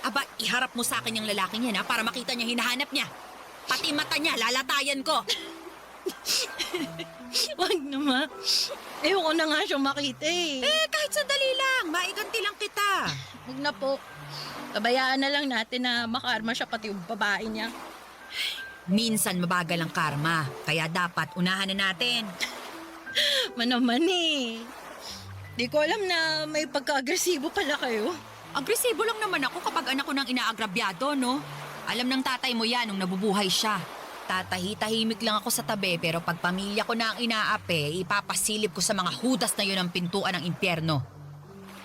Aba, iharap mo sa akin yung lalaking yan para makita niya hinahanap niya. Pati mata niya, lalatayan ko. Wag na, ma. Ayoko na nga siya makita Kahit sandali lang, maiganti lang kita. Wag na po. Pabayaan na lang natin na makarma siya pati yung babae niya. Minsan mabagal ang karma, kaya dapat unahan na natin. Manaman Di ko alam na may pagka-agresibo pala kayo. Agresibo lang naman ako kapag anak ko nang inaagrabyado, no? Alam ng tatay mo yan nung nabubuhay siya. Tatahi-tahimik lang ako sa tabi pero pag pamilya ko na ang inaape, ipapasilip ko sa mga hudas na yun ang pintuan ng impyerno.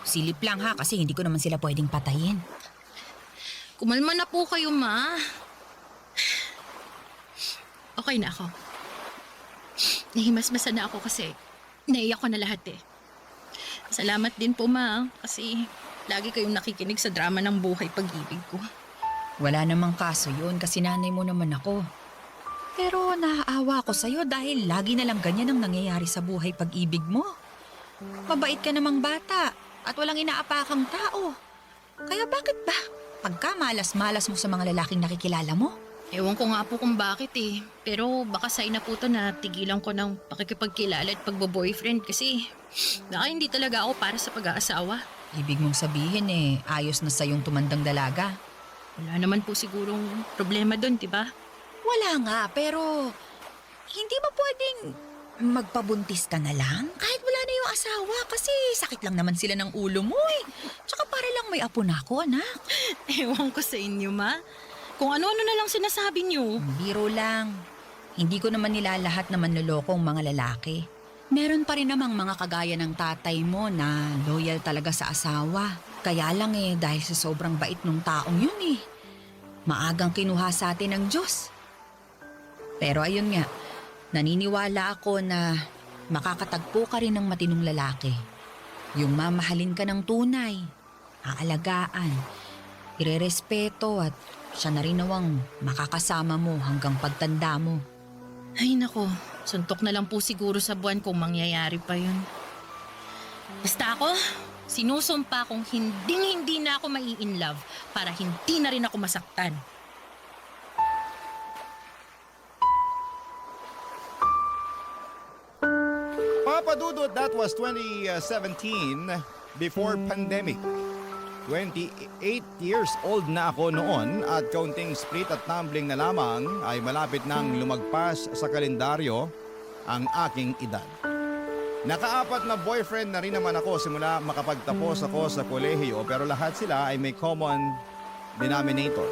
Silip lang ha kasi hindi ko naman sila pwedeng patayin. Kumalma na po kayo, ma. Okay na ako. Nahimasmasan na ako kasi naiyak ko na lahat Salamat din po, ma. Kasi lagi kayong nakikinig sa drama ng buhay pag-ibig ko. Wala namang kaso yun kasi nanay mo naman ako. Pero naaawa ako sa'yo dahil lagi na lang ganyan ang nangyayari sa buhay pag-ibig mo. Mabait ka namang bata at walang inaapakang tao. Kaya bakit ba pagka malas-malas mo sa mga lalaking nakikilala mo? Ewan ko nga po kung bakit Pero baka sign na po to na tigilan ko ng pakikipagkilala at pagbo-boyfriend kasi baka hindi talaga ako para sa pag-aasawa. Ibig mong sabihin ayos na sa'yong tumandang dalaga. Wala naman po sigurong problema doon, diba? Wala nga, pero hindi ba pwedeng magpabuntis ka na lang? Kahit wala na yung asawa kasi sakit lang naman sila ng ulo mo Tsaka para lang may apo na ako, anak. Ewan ko sa inyo, ma. Kung ano-ano na lang sinasabi niyo. Biro lang. Hindi ko naman nilalahat na manlolokong mga lalaki. Meron pa rin namang mga kagaya ng tatay mo na loyal talaga sa asawa. Kaya lang dahil sa sobrang bait nung taong yun maagang kinuha sa atin ng Diyos. Pero ayun nga, naniniwala ako na makakatagpo ka rin ng matinong lalaki. Yung mamahalin ka ng tunay, aalagaan, irerespeto at siya na rin nawang makakasama mo hanggang pagtanda mo. Ay nako, suntok na lang po siguro sa buwan kung mangyayari pa yun. Basta ako, sinusumpa kong hindi na ako mai-inlove para hindi na rin ako masaktan. Papa Dudut, that was 2017 before pandemic. 28 years old na ako noon at counting split at tumbling na lamang ay malapit nang lumagpas sa kalendaryo ang aking edad. Naka-4 na boyfriend na rin naman ako simula makapagtapos ako sa kolehiyo pero lahat sila ay may common denominator.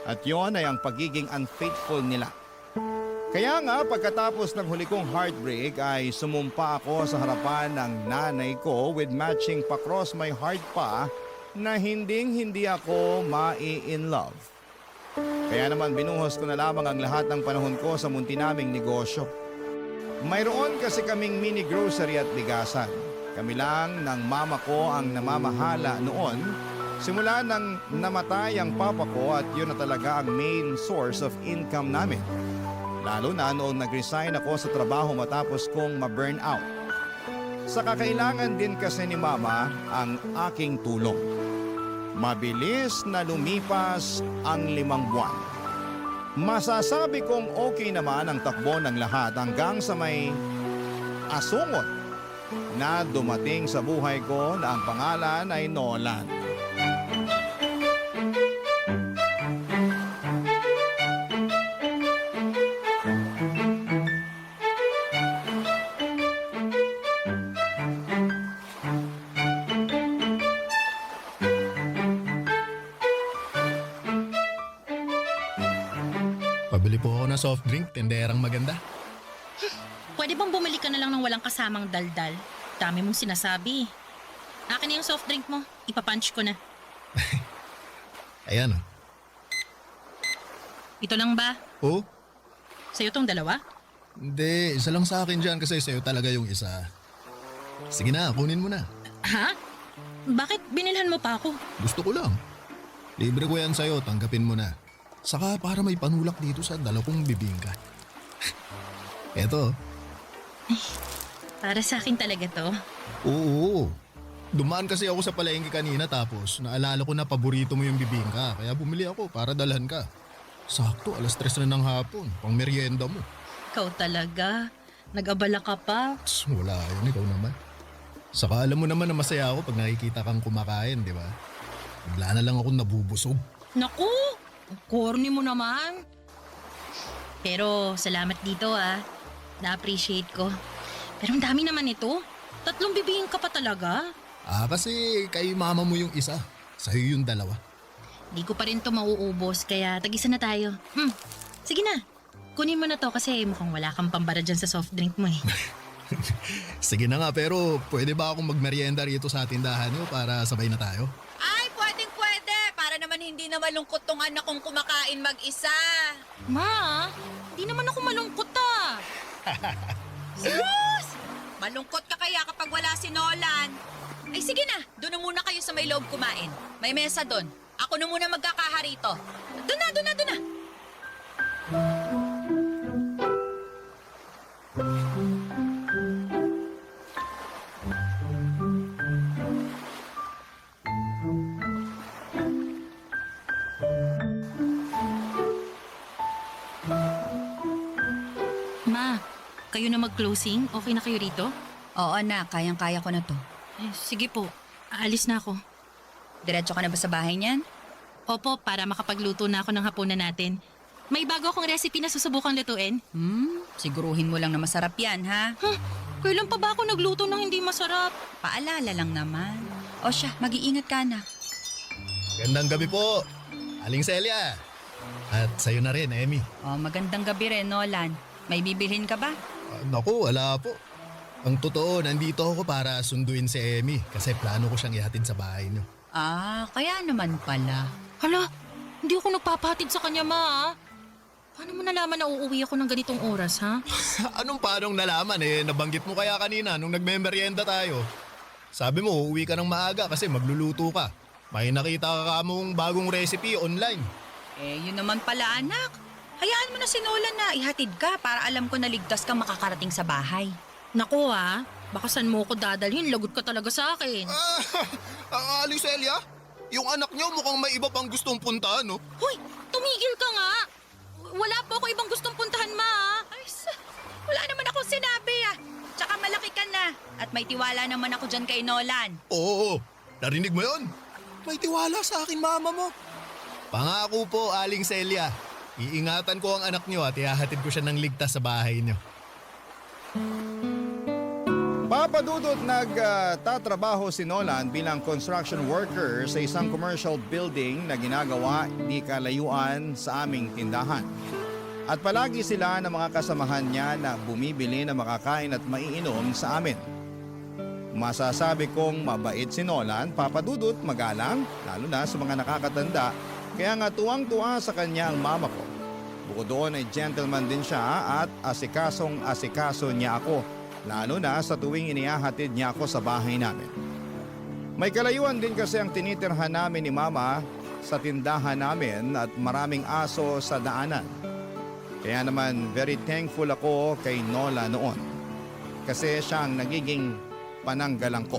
At yon ay ang pagiging unfaithful nila. Kaya nga pagkatapos ng huli kong heartbreak ay sumumpa ako sa harapan ng nanay ko with matching pa-cross my heart pa na hindi ako mai-in love. Kaya naman binuhos ko na lamang ang lahat ng panahon ko sa munti naming negosyo. Mayroon kasi kaming mini grocery at bigasan. Kami lang ng mama ko ang namamahala noon Simula nang namatay ang papa ko at yun na talaga ang main source of income namin. Lalo na noong nag-resign ako sa trabaho matapos kong ma-burn out. Sa kakailangan din kasi ni mama ang aking tulong. Mabilis na lumipas ang 5 buwan. Masasabi kong okay naman ang takbo ng lahat hanggang sa may asungot na dumating sa buhay ko na ang pangalan ay Nolan. Pabili po ako ng soft drink, tenderang maganda. Pwede bang bumili ka na lang ng walang kasamang daldal? Dami mong sinasabi. Akin na yung soft drink mo. Ipapunch ko na. Ayan o. Ito lang ba? Oh, Sa'yo tong dalawa? hindi. Isa lang sa akin dyan kasi sa'yo talaga yung isa. Sige na, kunin mo na. Ha? Bakit binilhan mo pa ako? Gusto ko lang. Libre ko yan sa'yo, tanggapin mo na. Saka para may panulak dito sa dala kong bibingka. Eto. Para sa akin talaga to. Oo. Dumaan kasi ako sa palengke kanina tapos naalala ko na paborito mo yung bibingka. Kaya bumili ako para dalhan ka. Sakto, 3:00 na ng hapon. Pang merienda mo. Ikaw talaga. Nag-abala ka pa. Tss, wala yun, ikaw naman. Saka alam mo naman na masaya ako pag nakikita kang kumakain, di ba? Bigla na lang ako nabubusog. Naku! Ang corny mo naman. Pero salamat dito Na-appreciate ko. Pero ang dami naman ito. 3 bibingin ka pa talaga. Kasi kay mama mo yung isa. Sa'yo yung 2. Di ko pa rin to mauubos kaya tagisa na tayo. Sige na. Kunin mo na to kasi mukhang wala kang pambara dyan sa soft drink mo eh. Sige na nga, pero pwede ba akong magmerienda rito sa tindahan niyo para sabay na tayo? Ay, pwede. Para naman hindi na malungkot tong anak kong kumakain mag-isa. Ma, di naman ako malungkot Sus! Malungkot ka kaya kapag wala si Nolan. Ay sige na, doon na muna kayo sa may loob kumain. May mesa doon. Ako na muna magkakaharito. Doon na. Ma, kayo na mag-closing? Okay na kayo rito? Oo na, kayang-kaya ko na to. Sige po, aalis na ako. Diretso ka na ba sa bahay niyan? Opo, para makapagluto na ako ng hapunan natin. May bago akong recipe na susubukang lutuin. Siguruhin mo lang na masarap yan, ha? Kailan pa ba ako nagluto ng hindi masarap? Paalala lang naman. O siya, mag-iingat ka na. Gandang gabi po, Aling Celia. At sa'yo na rin, Emmy. O, magandang gabi rin, Nolan. May bibilhin ka ba? Naku, wala po. Ang totoo, nandito ako para sunduin si Emmy kasi plano ko siyang ihatid sa bahay niyo. Kaya naman pala. Hala, hindi ako nagpapahatid sa kanya, ma. Paano mo nalaman na uuwi ako ng ganitong oras, ha? Anong paanong nalaman nabanggit mo kaya kanina nung nagme-merienda tayo. Sabi mo, uuwi ka ng maaga kasi magluluto ka. May nakita ka mong bagong recipe online. Yun naman pala, anak. Hayaan mo na si Nolan na ihatid ka para alam ko na ligtas kang makakarating sa bahay. Naku, baka saan mo ko dadalhin, lagot ka talaga sa akin. Aling Celia, yung anak niyo mukhang may iba pang gustong puntahan, no? Hoy, tumigil ka nga. Wala po ako ibang gustong puntahan, ma. Wala naman akong sinabi, Tsaka malaki ka na. At may tiwala naman ako dyan kay Nolan. Oo, narinig mo yon? May tiwala sa akin mama mo. Pangako po, Aling Celia. Iingatan ko ang anak niyo at ihahatid ko siya ng ligtas sa bahay niyo. Papa Dudut, nagtatrabaho si Nolan bilang construction worker sa isang commercial building na ginagawa di kalayuan sa aming tindahan. At palagi sila ng mga kasamahan niya na bumibili na makakain at maiinom sa amin. Masasabi kong mabait si Nolan, Papa Dudut, magalang, lalo na sa mga nakakatanda, kaya nga tuwang-tuwa sa kanya ang mama ko. Bukod doon ay gentleman din siya at asikasong-asikaso niya ako, lalo na sa tuwing inihahatid niya ako sa bahay namin. May kalayuan din kasi ang tinitirhan namin ni Mama sa tindahan namin at maraming aso sa daanan. Kaya naman very thankful ako kay Nola noon. Kasi siya ang nagiging pananggalang ko.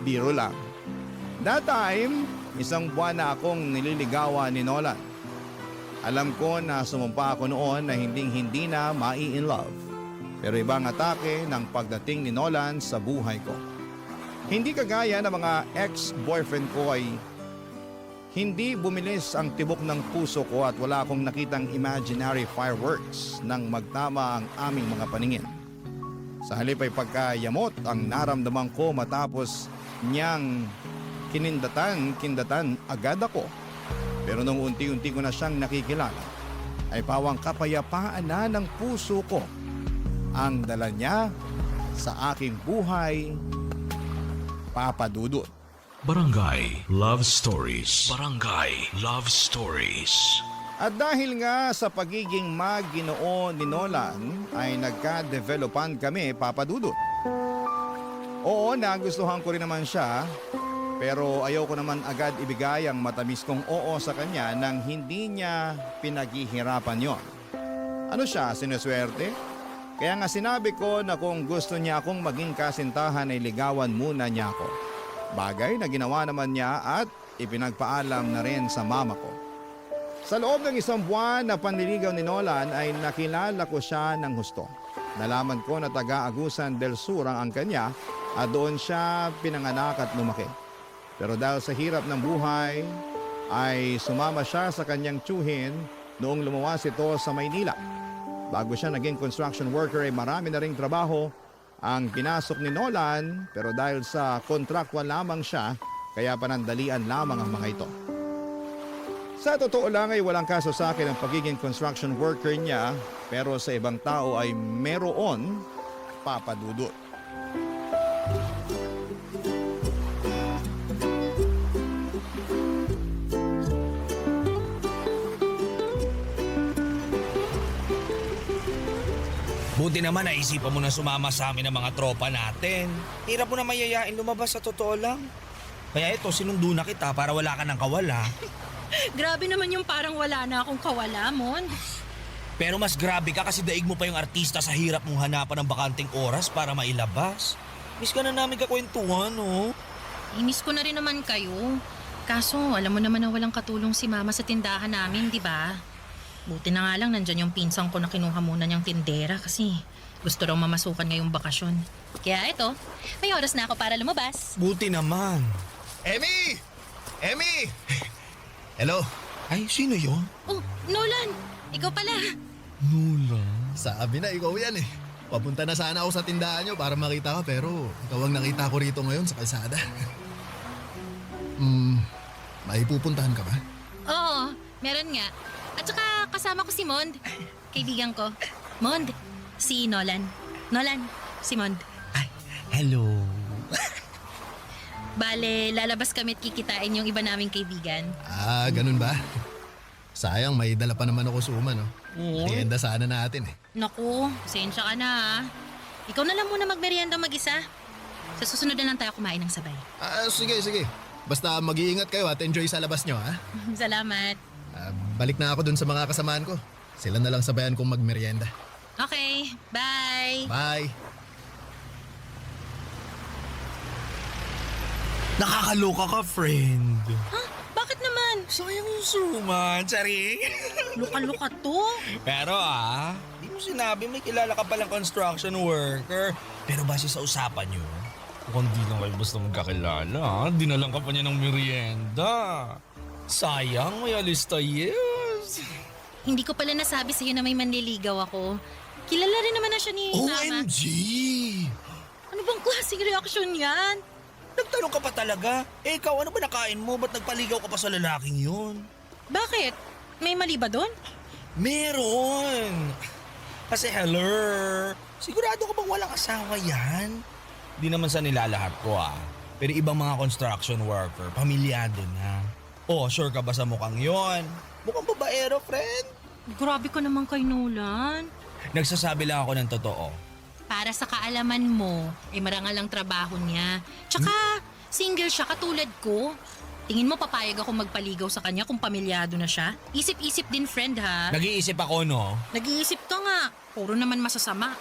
Biro lang. That time, 1 buwan na akong nililigawan ni Nolan. Alam ko na sumumpa ako noon na hindi na mai-in love. Pero ibang atake ng pagdating ni Nolan sa buhay ko. Hindi kagaya ng mga ex-boyfriend ko ay hindi bumilis ang tibok ng puso ko at wala akong nakitang imaginary fireworks nang magtama ang aming mga paningin. Sa halip ay pagkayamot ang naramdaman ko matapos niyang kindatan agad ako. Pero nung unti-unti ko na siyang nakikilala, ay pawang kapayapaan na ng puso ko ang dala niya sa aking buhay, Papa Dudut. Barangay Love Stories. Barangay Love Stories. At dahil nga sa pagiging Maginoo ni Nolan ay nagka-developan kami, Papa Dudut. Oo, nagustuhan ko rin naman siya, pero ayaw ko naman agad ibigay ang matamis kong oo sa kanya nang hindi niya pinaghihirapan yon. Ano siya, sinuswerte? Kaya nga sinabi ko na kung gusto niya akong maging kasintahan ay ligawan muna niya ako. Bagay na ginawa naman niya at ipinagpaalam na rin sa mama ko. Sa loob ng 1 buwan na panliligaw ni Nolan ay nakilala ko siya ng husto. Nalaman ko na taga Agusan del Sur ang kanya at doon siya pinanganak at lumaki. Pero dahil sa hirap ng buhay ay sumama siya sa kanyang tiyuhin noong lumuwas ito sa Maynila. Bago siya naging construction worker ay marami na ring trabaho ang pinasok ni Nolan, pero dahil sa kontraktual lamang siya, kaya panandalian lamang ang mga ito. Sa totoo lang ay walang kaso sa akin ang pagiging construction worker niya, pero sa ibang tao ay meron, Papa Dudut. Buti naman naisipan mo na sumama sa amin ng mga tropa natin. Hirap mo na mayayain lumabas sa totoo lang. Kaya ito, sinundo na kita para wala ka ng kawala. Grabe naman yung parang wala na akong kawala, Mon. Pero mas grabe ka kasi daig mo pa yung artista sa hirap mong hanapan ng bakanting oras para mailabas. Miss ka na namin kakwentuhan, no? Miss ko na rin naman kayo. Kaso, alam mo naman na walang katulong si Mama sa tindahan namin, di ba? Buti na nga lang nandyan yung pinsang ko na kinuha muna niyang tindera kasi gusto raw mamasukan ngayong bakasyon. Kaya ito, may oras na ako para lumabas. Buti naman. Emmy! Emmy! Hello? Ay, sino yon? Oh, Nolan! Ikaw pala! Nula. Sabi na, ikaw yan eh. Papunta na sana ako sa tindahan nyo para makita ka pero ikaw ang nakita ko rito ngayon sa kalsada. May pupuntahan ka ba? Oo, meron nga. At saka kasama ko si Mond, kaibigan ko. Mond, si Nolan. Nolan, si Mond. Ay, hello. Bale, lalabas kami at kikitain yung iba naming kaibigan. Ah, ganun ba? Sayang, may dala pa naman ako suma, no? Merienda sana natin eh. Naku, sensya ka na ha. Ikaw na lang muna magmerienda mag-isa. Sa susunod na lang tayo kumain ng sabay. Ah, sige. Basta mag-iingat kayo at enjoy sa labas nyo, ha? Salamat. Balik na ako dun sa mga kasamaan ko. Sila na lang sabayan kong magmerienda. Okay, bye. Bye! Nakakaloka ka, friend. Ha? Bakit naman? Sayang yung suman, charing. Luka-luka to. Pero di mo sinabi may kilala ka palang construction worker. Pero base sa usapan nyo, kung di lang kayo basta magkakilala, dinalang ka pa niya ng merienda. Sayang, may alista, yes. Hindi ko pala nasabi sa'yo na may manliligaw ako. Kilala rin naman na siya ni Mama. OMG! Ano bang klaseng reaksyon yan? Nagtanong ka pa talaga? Eh, ikaw, ano ba nakain mo? Ba't nagpaligaw ka pa sa lalaking yun? Bakit? May mali ba doon? Meron! Kasi hello, sigurado ka bang walang asawa yan? Di naman sa nilalahat ko Pero ibang mga construction worker, pamilyado na. Oh, sure ka ba sa mukhang yon? Mukhang babaero, friend. Grabe ka naman kay Nolan. Nagsasabi lang ako ng totoo. Para sa kaalaman mo, marangal ang trabaho niya. Tsaka, Single siya katulad ko. Tingin mo papayag ako magpaligaw sa kanya kung pamilyado na siya? Isip-isip din, friend, ha? Nag-iisip ako, no? Nag-iisip ka nga. Puro naman masasama.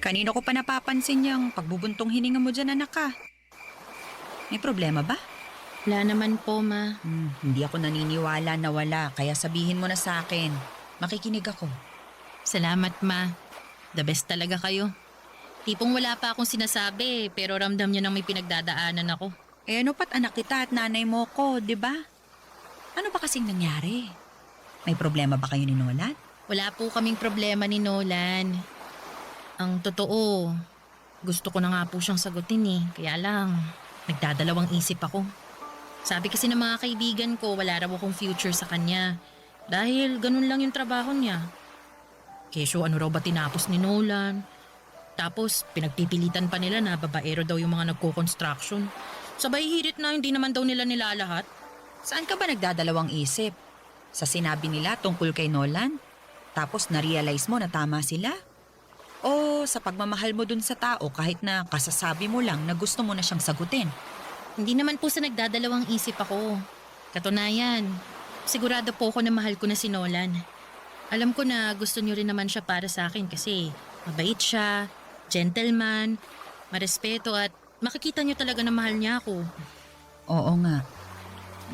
Kanino ko pa napapansin yung pagbubuntong hininga mo dyan, anak ka? May problema ba? Wala naman po, ma. Hindi ako naniniwala na wala, kaya sabihin mo na sa akin. Makikinig ako. Salamat, ma. The best talaga kayo. Tipong wala pa akong sinasabi, pero ramdam niyo nang may pinagdadaanan ako. Eh ano pat anak kita at nanay mo ko, di ba? Ano ba kasing nangyari? May problema ba kayo ni Nolan? Wala po kaming problema ni Nolan. Ang totoo, gusto ko na nga po siyang sagutin eh. Kaya lang, nagdadalawang isip ako. Sabi kasi ng mga kaibigan ko, wala raw akong future sa kanya. Dahil ganun lang yung trabaho niya. Kesyo ano raw ba tinapos ni Nolan? Tapos pinagpipilitan pa nila na babaero daw yung mga nagko-construction. Sabay hirit na hindi naman daw nila nilalahat. Saan ka ba nagdadalawang isip? Sa sinabi nila tungkol kay Nolan? Tapos na-realize mo na tama sila? O sa pagmamahal mo dun sa tao kahit na kasasabi mo lang na gusto mo na siyang sagutin? Hindi naman po sa nagdadalawang isip ako. Katunayan, sigurado po ako na mahal ko na si Nolan. Alam ko na gusto niyo rin naman siya para sa akin kasi mabait siya, gentleman, marespeto at makikita niyo talaga na mahal niya ako. Oo nga.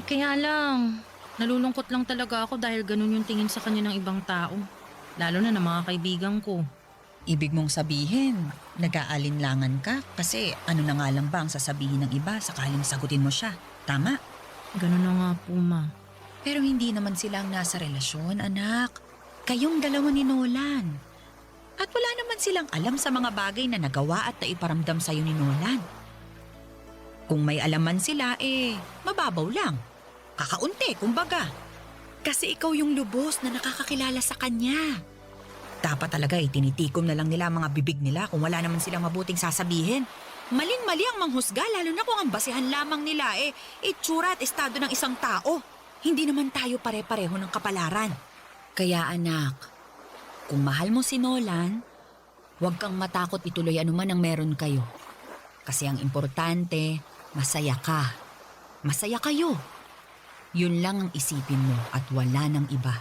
Kaya lang, nalulungkot lang talaga ako dahil ganun yung tingin sa kanya ng ibang tao. Lalo na ng mga kaibigan ko. Ibig mong sabihin, nag-aalinlangan ka kasi ano na nga lang ba ang sasabihin ng iba sakaling sagutin mo siya. Tama? Ganun na nga po, ma. Pero hindi naman silang nasa relasyon, anak. Kayong dalawa ni Nolan. At wala naman silang alam sa mga bagay na nagawa at naiparamdam sa'yo ni Nolan. Kung may alaman sila, mababaw lang. Kakaunti, kumbaga. Kasi ikaw yung lubos na nakakakilala sa kanya. Dapat talaga tinitikom na lang nila ang mga bibig nila kung wala naman silang mabuting sasabihin. Maling-mali ang manghusga lalo na kung ang basihan lamang nila itsura at estado ng isang tao. Hindi naman tayo pare-pareho ng kapalaran. Kaya anak, kung mahal mo si Nolan, huwag kang matakot ituloy anuman ang meron kayo. Kasi ang importante, masaya ka. Masaya kayo. Yun lang ang isipin mo at wala nang iba.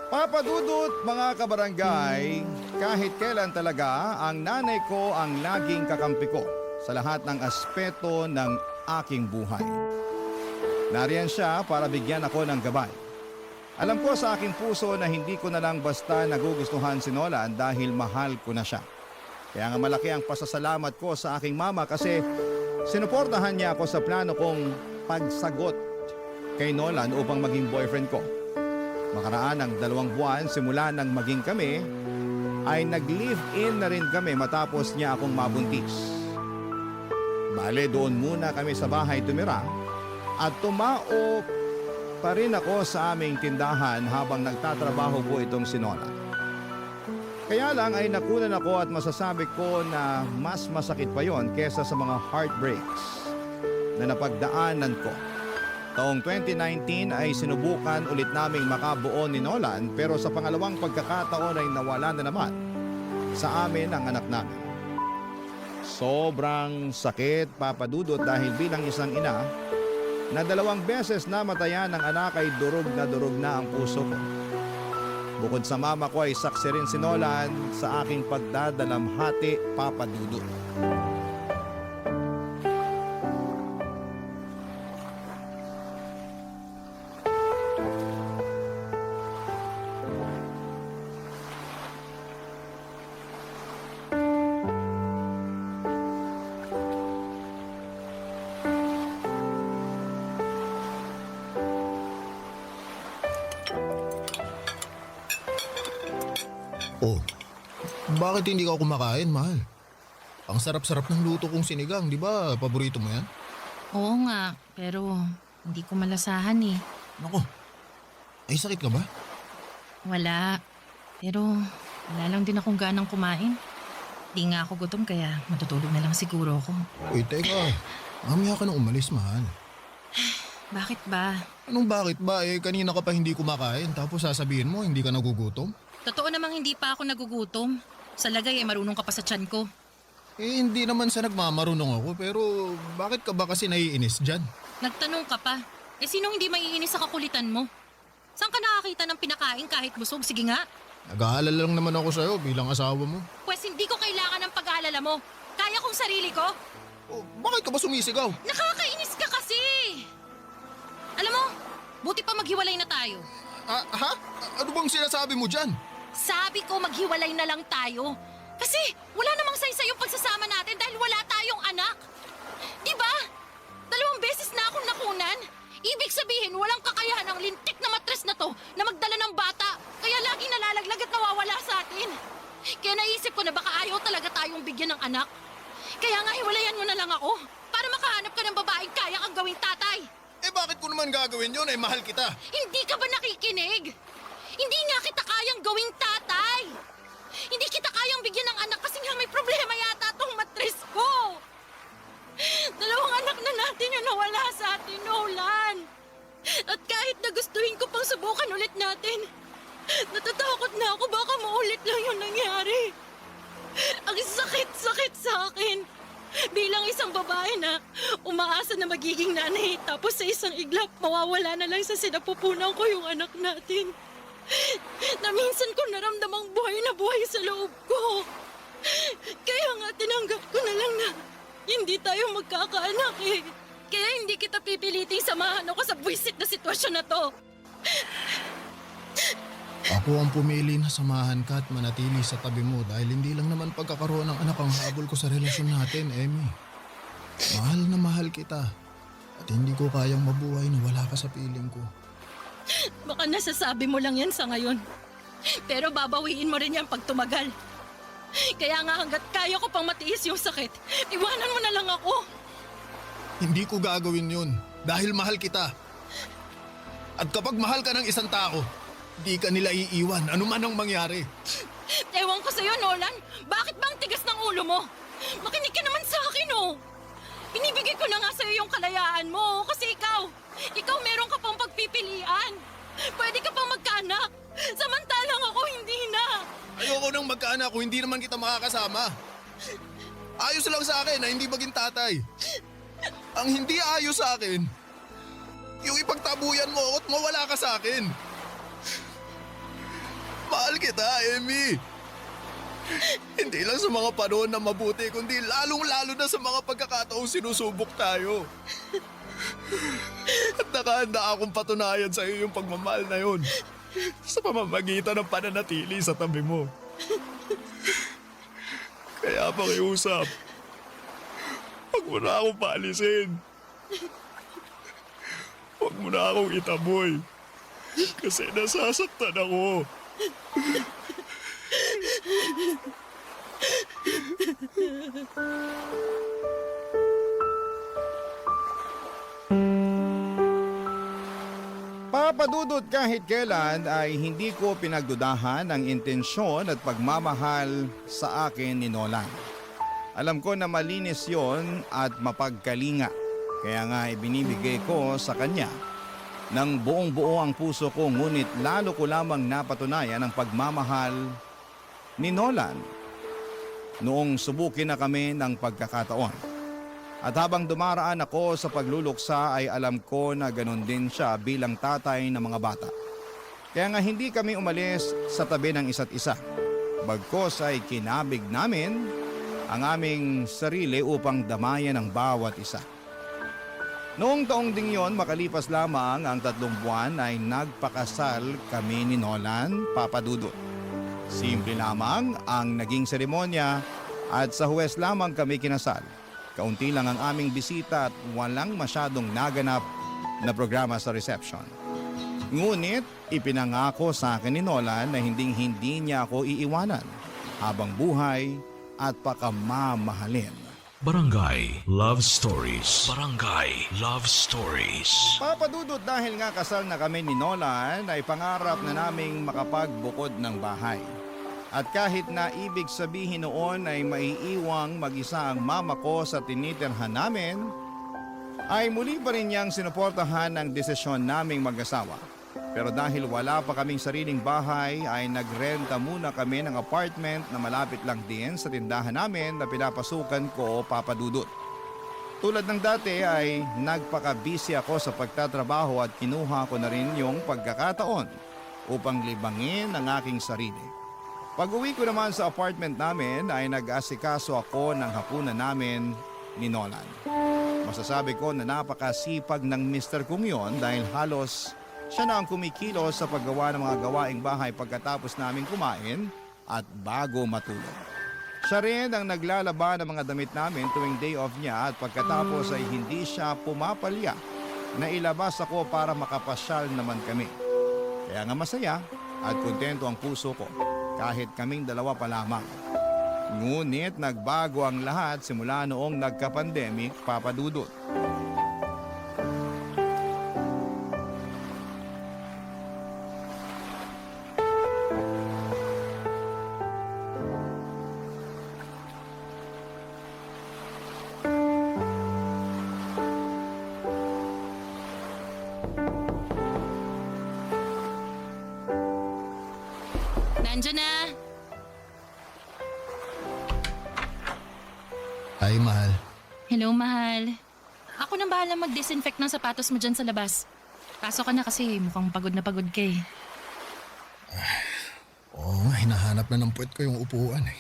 Papa Dudut, mga kabarangay, kahit kailan talaga ang nanay ko ang laging kakampi ko sa lahat ng aspeto ng aking buhay. Nariyan siya para bigyan ako ng gabay. Alam ko sa aking puso na hindi ko na lang basta nagugustuhan si Nolan dahil mahal ko na siya. Kaya nga malaki ang pasasalamat ko sa aking mama kasi sinuportahan niya ako sa plano kong pagsagot kay Nolan upang maging boyfriend ko. Makaraan ng 2 buwan simula nang maging kami, ay nag-live-in na rin kami matapos niya akong mabuntis. Bale, doon muna kami sa bahay tumira at tumao pa rin ako sa aming tindahan habang nagtatrabaho po itong si Nolan. Kaya lang ay nakunan ako at masasabi ko na mas masakit pa yon kesa sa mga heartbreaks na napagdaanan ko. Taong 2019 ay sinubukan ulit naming makabuo ni Nolan pero sa pangalawang pagkakataon ay nawala na naman sa amin ang anak namin. Sobrang sakit, Papa Dudut, dahil bilang isang ina na 2 beses namatayan ng anak ay durog na ang puso ko. Bukod sa mama ko ay saksi rin si Nolan sa aking pagdadalamhati, Papa Dudut. Oh, bakit hindi ka kumakain, mahal? Ang sarap-sarap ng luto kong sinigang, di ba? Paborito mo yan? Oo nga, pero hindi ko malasahan eh. Nako, ay sakit ka ba? Wala. Pero wala lang din akong ganang kumain. Di nga ako gutom kaya matutulog na lang siguro ako. Uy, teka. Mamaya ka nang umalis, mahal. Bakit ba? Anong bakit ba? Kanina ka pa hindi kumakain tapos sasabihin mo hindi ka nagugutom? Totoo namang hindi pa ako nagugutom. Sa lagay marunong ka pa sa tiyan ko. Hindi naman sa nagmamarunong ako pero bakit ka ba kasi naiinis dyan? Nagtanong ka pa. Sinong hindi maiinis sa kakulitan mo? Saan ka nakakita ng pinakain kahit busog? Sige nga. Nag-aalala lang naman ako sa'yo bilang asawa mo. Pues hindi ko kailangan ng pag-aalala mo. Kaya kong sarili ko. Oh, bakit ka ba sumisigaw? Nakakainis ka kasi! Alam mo, buti pa maghiwalay na tayo. Ha? Ano bang sinasabi mo dyan? Sabi ko maghiwalay na lang tayo. Kasi wala namang saysay yung pagsasama natin dahil wala tayong anak. Diba? 2 beses na akong nakunan. Ibig sabihin, walang kakayahan ang lintik na matres na to na magdala ng bata. Kaya laging nalalaglag at nawawala sa atin. Kaya naisip ko na baka ayaw talaga tayong bigyan ng anak. Kaya nga hiwalayan mo na lang ako para makahanap ka ng babaeng kaya kang gawing tatay. Bakit ko naman gagawin yun? Mahal kita. Hindi ka ba nakikinig? Hindi nga kita kayang gawing tatay. Hindi kita kayang bigyan ng anak kasi nga may problema yata tong matres ko. 2 anak na natin yung nawala sa atin, Nolan. At kahit na gustuhin ko pang subukan ulit natin, natatakot na ako baka maulit lang yung nangyari. Ang sakit-sakit sa akin. Bilang isang babae na umaasa na magiging nanay tapos sa isang iglap mawawala na lang sa sinapupunan ko yung anak natin. Na minsan ko naramdamang buhay na buhay sa loob ko. Kaya nga tinanggap ko na lang na hindi tayo magkakaanak eh. Kaya hindi kita pipiliting samahan ako sa buwisit na sitwasyon na to. Ako ang pumili na samahan ka at manatili sa tabi mo dahil hindi lang naman pagkakaroon ng anak ang habol ko sa relasyon natin, Emmy. Mahal na mahal kita at hindi ko kayang mabuhay na wala ka sa piling ko. Baka nasasabi mo lang yan sa ngayon. Pero babawiin mo rin yan pag tumagal. Kaya nga hanggat kaya ko pang matiis yung sakit, iwanan mo na lang ako. Hindi ko gagawin yun dahil mahal kita. At kapag mahal ka ng isang tao, di ka nila iiwan anuman ang mangyari. Ewan ko sa'yo, Nolan. Bakit bang tigas ng ulo mo? Makinig ka naman sa akin, oh. Binibigay ko na nga sa'yo yung kalayaan mo kasi ikaw meron ka pang pagpipilian. Pwede ka pang magkaanak. Samantalang ako hindi na. Ayoko nang magkaanak kung hindi naman kita makakasama. Ayos lang sa akin na hindi maging tatay. Ang hindi ayos sa akin, yung ipagtabuyan mo ako at mawala ka sa akin. Mahal kita, Emmy. Hindi lang sa mga panahon na mabuti, kundi lalong-lalo na sa mga pagkakataong sinusubok tayo. At nakahanda akong patunayan sa iyo yung pagmamahal na yun sa pamamagitan ng pananatili sa tabi mo. Kaya pakiusap, huwag mo na akong paalisin. Huwag mo na akong itaboy. Kasi nasasaktan ako. Papadudot kahit kailan ay hindi ko pinagdudahan ang intensyon at pagmamahal sa akin ni Nolan. Alam ko na malinis yon at mapagkalinga. Kaya nga ibinibigay ko sa kanya ng buong buo ang puso ko, ngunit lalo ko lamang napatunayan ang pagmamahal ni Nolan noong subukin na kami ng pagkakataon. At habang dumaraan ako sa pagluluksa ay alam ko na ganun din siya bilang tatay ng mga bata. Kaya nga hindi kami umalis sa tabi ng isa't isa. Bagkos ay kinabig namin ang aming sarili upang damayan ang bawat isa. Noong taong ding yon, makalipas lamang ang 3 buwan ay nagpakasal kami ni Nolan, Papa Dudut. Simple lamang ang naging seremonya at sa Huwes lamang kami kinasal. Kaunti lang ang aming bisita at walang masyadong naganap na programa sa reception. Ngunit ipinangako sa akin ni Nolan na hindi niya ako iiwanan habang buhay at pakamamahalin. Barangay Love Stories. Barangay Love Stories. Papa Dudut, dahil nga kasal na kami ni Nolan ay pangarap na naming makapagbukod ng bahay. At kahit na ibig sabihin noon ay maiiwang mag-isa ang mama ko sa tinitirhan namin, ay muli pa rin niyang sinuportahan ang desisyon naming mag-asawa. Pero dahil wala pa kaming sariling bahay ay nagrenta muna kami ng apartment na malapit lang din sa tindahan namin na pinapasukan ko, Papa Dudut. Tulad ng dati ay nagpaka-busy ako sa pagtatrabaho at kinuha ko na rin yung pagkakataon upang libangin ang aking sarili. Pag-uwi ko naman sa apartment namin ay nag-asikaso ako ng hapunan namin ni Nolan. Masasabi ko na napakasipag ng Mr. Kung yon dahil halos siya na ang kumikilos sa paggawa ng mga gawaing bahay pagkatapos namin kumain at bago matulog. Siya rin ang naglalaba ng mga damit namin tuwing day off niya at pagkatapos ay hindi siya pumapalya na ilabas ako para makapasyal naman kami. Kaya nga masaya at kontento ang puso ko kahit kaming dalawa pa lamang. Ngunit nagbago ang lahat simula noong nagka-pandemic, Papa Dudut. Nandiyan na! Ay, mahal. Hello, mahal. Ako nang bahala mag-disinfect ng sapatos mo dyan sa labas. Pasok ka na kasi mukhang pagod na pagod ka eh. Oo nga, hinahanap na ng puwet ko yung upuan eh.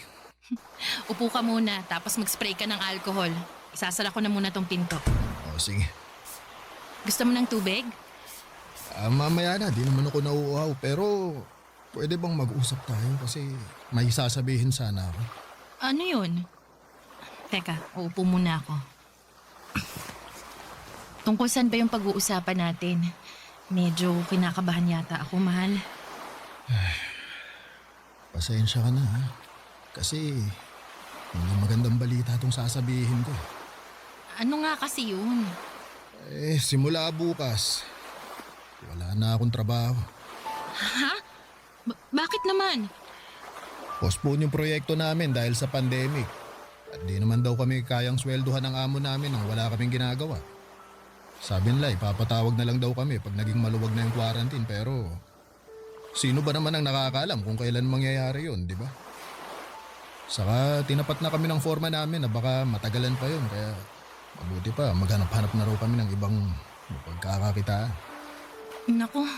Upo ka muna tapos mag-spray ka ng alcohol. Isasara ko na muna tong pinto. O, sige. Gusto mo ng tubig? Mamaya na, di naman ako nauuhaw. Pero pwede bang mag-usap tayo kasi may sasabihin sana ako. Ano yun? Teka, uupo muna ako. Tungkol saan ba yung pag-uusapan natin? Medyo kinakabahan yata ako, mahal. Pasensya ka na ha. Kasi hindi magandang balita itong sasabihin ko. Ano nga kasi yun? Simula bukas, wala na akong trabaho. Ha? Bakit naman? Postpone yung proyekto namin dahil sa pandemic. At di naman daw kami kayang swelduhan ng amo namin nang wala kaming ginagawa. Sabi nila, ipapatawag na lang daw kami pag naging maluwag na yung quarantine. Pero sino ba naman ang nakakaalam kung kailan mangyayari yun, di ba? Saka tinapat na kami ng forma namin na baka matagalan pa yun. Kaya mabuti pa, maghanap-hanap na raw kami ng ibang pagkakakitaan. Naku,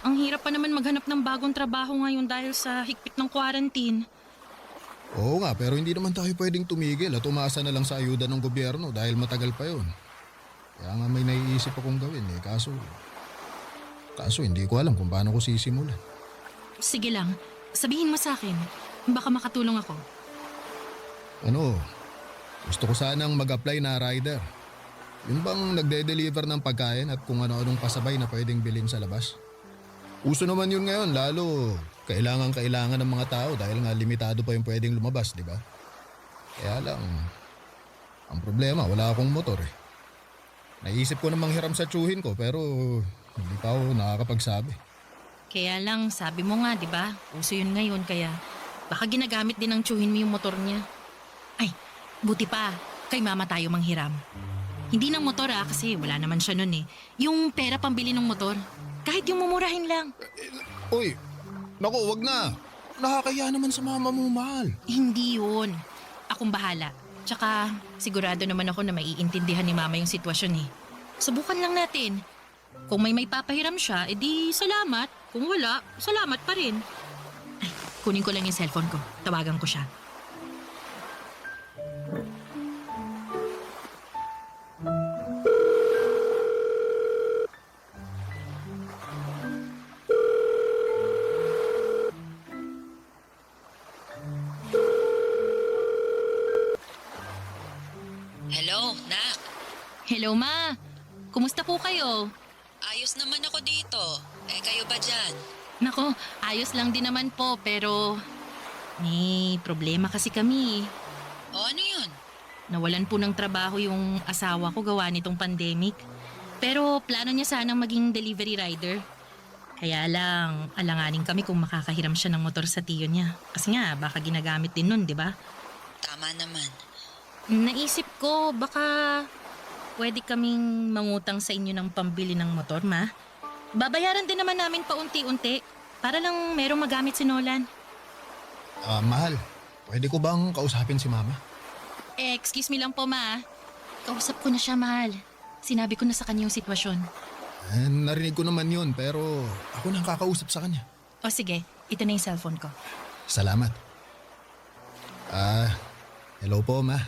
ang hirap pa naman maghanap ng bagong trabaho ngayon dahil sa higpit ng quarantine. Oo nga, pero hindi naman tayo pwedeng tumigil at umasa na lang sa ayuda ng gobyerno dahil matagal pa yun. Kaya nga may naiisip akong gawin eh, kaso hindi ko alam kung paano ko sisimulan. Sige lang, sabihin mo sa akin. Baka makatulong ako. Gusto ko sanang mag-apply na rider. Yung bang nagde-deliver ng pagkain at kung ano-anong pasabay na pwedeng bilhin sa labas. Uso naman yun ngayon, lalo kailangan ng mga tao dahil nga limitado pa yung pwedeng lumabas, di ba? Kaya lang, ang problema, wala akong motor eh. Naisip ko namang hiram sa tsuhin ko pero hindi pa ako nakakapagsabi. Kaya lang, sabi mo nga, di ba? Uso yun ngayon, kaya baka ginagamit din ng tsuhin mo yung motor niya. Ay, buti pa, kay mama tayo manghiram. Hindi ng motor kasi wala naman siya nun eh. Yung pera pambili ng motor, kahit yung mumurahin lang. Uy, naku, wag na. Nakakaya naman sa mama mo, mahal. Hindi yun. Akong bahala. Tsaka sigurado naman ako na maiintindihan ni mama yung sitwasyon eh. Subukan lang natin. Kung may papahiram siya, edi salamat. Kung wala, salamat pa rin. Ay, kunin ko lang yung cellphone ko. Tawagan ko siya. Hello, Nak. Hello, Ma. Kumusta po kayo? Ayos Ayos naman ako dito. Eh kayo ba dyan? Nako, ayos lang din naman po pero may problema kasi kami. O ano yun? Nawalan po ng trabaho yung asawa ko gawa nitong pandemic. Pero plano niya sanang maging delivery rider. Kaya lang, alanganin kami kung makakahiram siya ng motor sa tiyo niya. Kasi nga, baka ginagamit din nun, di ba? Tama naman. Naisip ko, baka pwede kaming mangutang sa inyo ng pambili ng motor, ma. Babayaran din naman namin paunti-unti para lang merong magamit si Nolan. Mahal, pwede ko bang kausapin si Mama? Excuse me lang po, ma. Kausap ko na siya, mahal. Sinabi ko na sa kanya yung sitwasyon. Narinig ko naman yun, pero ako nang kakausap sa kanya. O sige, ito na yung cellphone ko. Salamat. Hello po, Ma.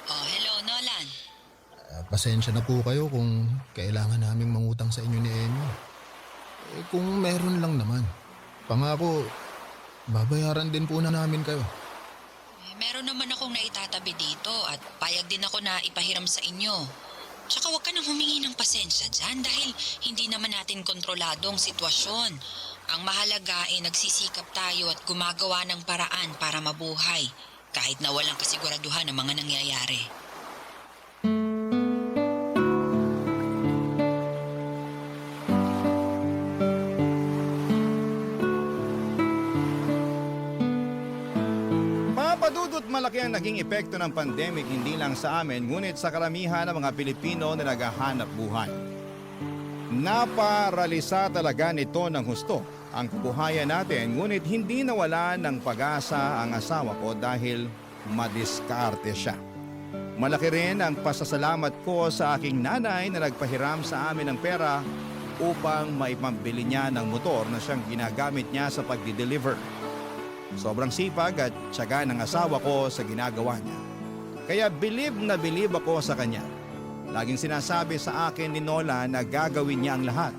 Oh, hello, Nolan. Pasensya na po kayo kung kailangan naming mangutang sa inyo ni Emmy. Kung meron lang naman. Pangako, babayaran din po na namin kayo. Meron naman akong naitatabi dito at payag din ako na ipahiram sa inyo. Tsaka huwag ka nang humingi ng pasensya dyan dahil hindi naman natin kontrolado ang sitwasyon. Ang mahalaga ay nagsisikap tayo at gumagawa ng paraan para mabuhay kahit na walang kasiguraduhan ang mga nangyayari. Papadudot malaki ang naging epekto ng pandemic hindi lang sa amin ngunit sa karamihan ng mga Pilipino na naghahanap buhay. Naparalisa talaga nito ng husto ang kabuhayan natin ngunit hindi nawala ng pag-asa ang asawa ko dahil madiskarte siya. Malaki rin ang pasasalamat ko sa aking nanay na nagpahiram sa amin ng pera upang maipambili niya ng motor na siyang ginagamit niya sa pagdi-deliver. Sobrang sipag at tiyaga ng asawa ko sa ginagawa niya. Kaya bilib na bilib ako sa kanya. Laging sinasabi sa akin ni Nola na gagawin niya ang lahat.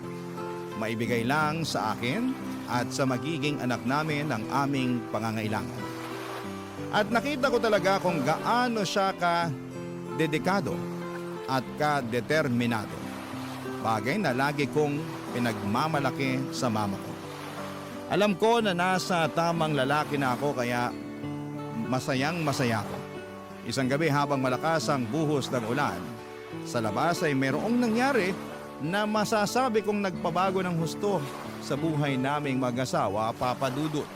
Maibigay lang sa akin at sa magiging anak namin ang aming pangangailangan. At nakita ko talaga kung gaano siya ka-dedikado at ka-determinado. Bagay na lagi kong pinagmamalaki sa mama ko. Alam ko na nasa tamang lalaki na ako kaya masayang masaya ko. Isang gabi habang malakas ang buhos ng ulan, sa labas ay mayroong nangyari na masasabi kong nagpabago ng husto sa buhay naming mag-asawa, Papa Dudut.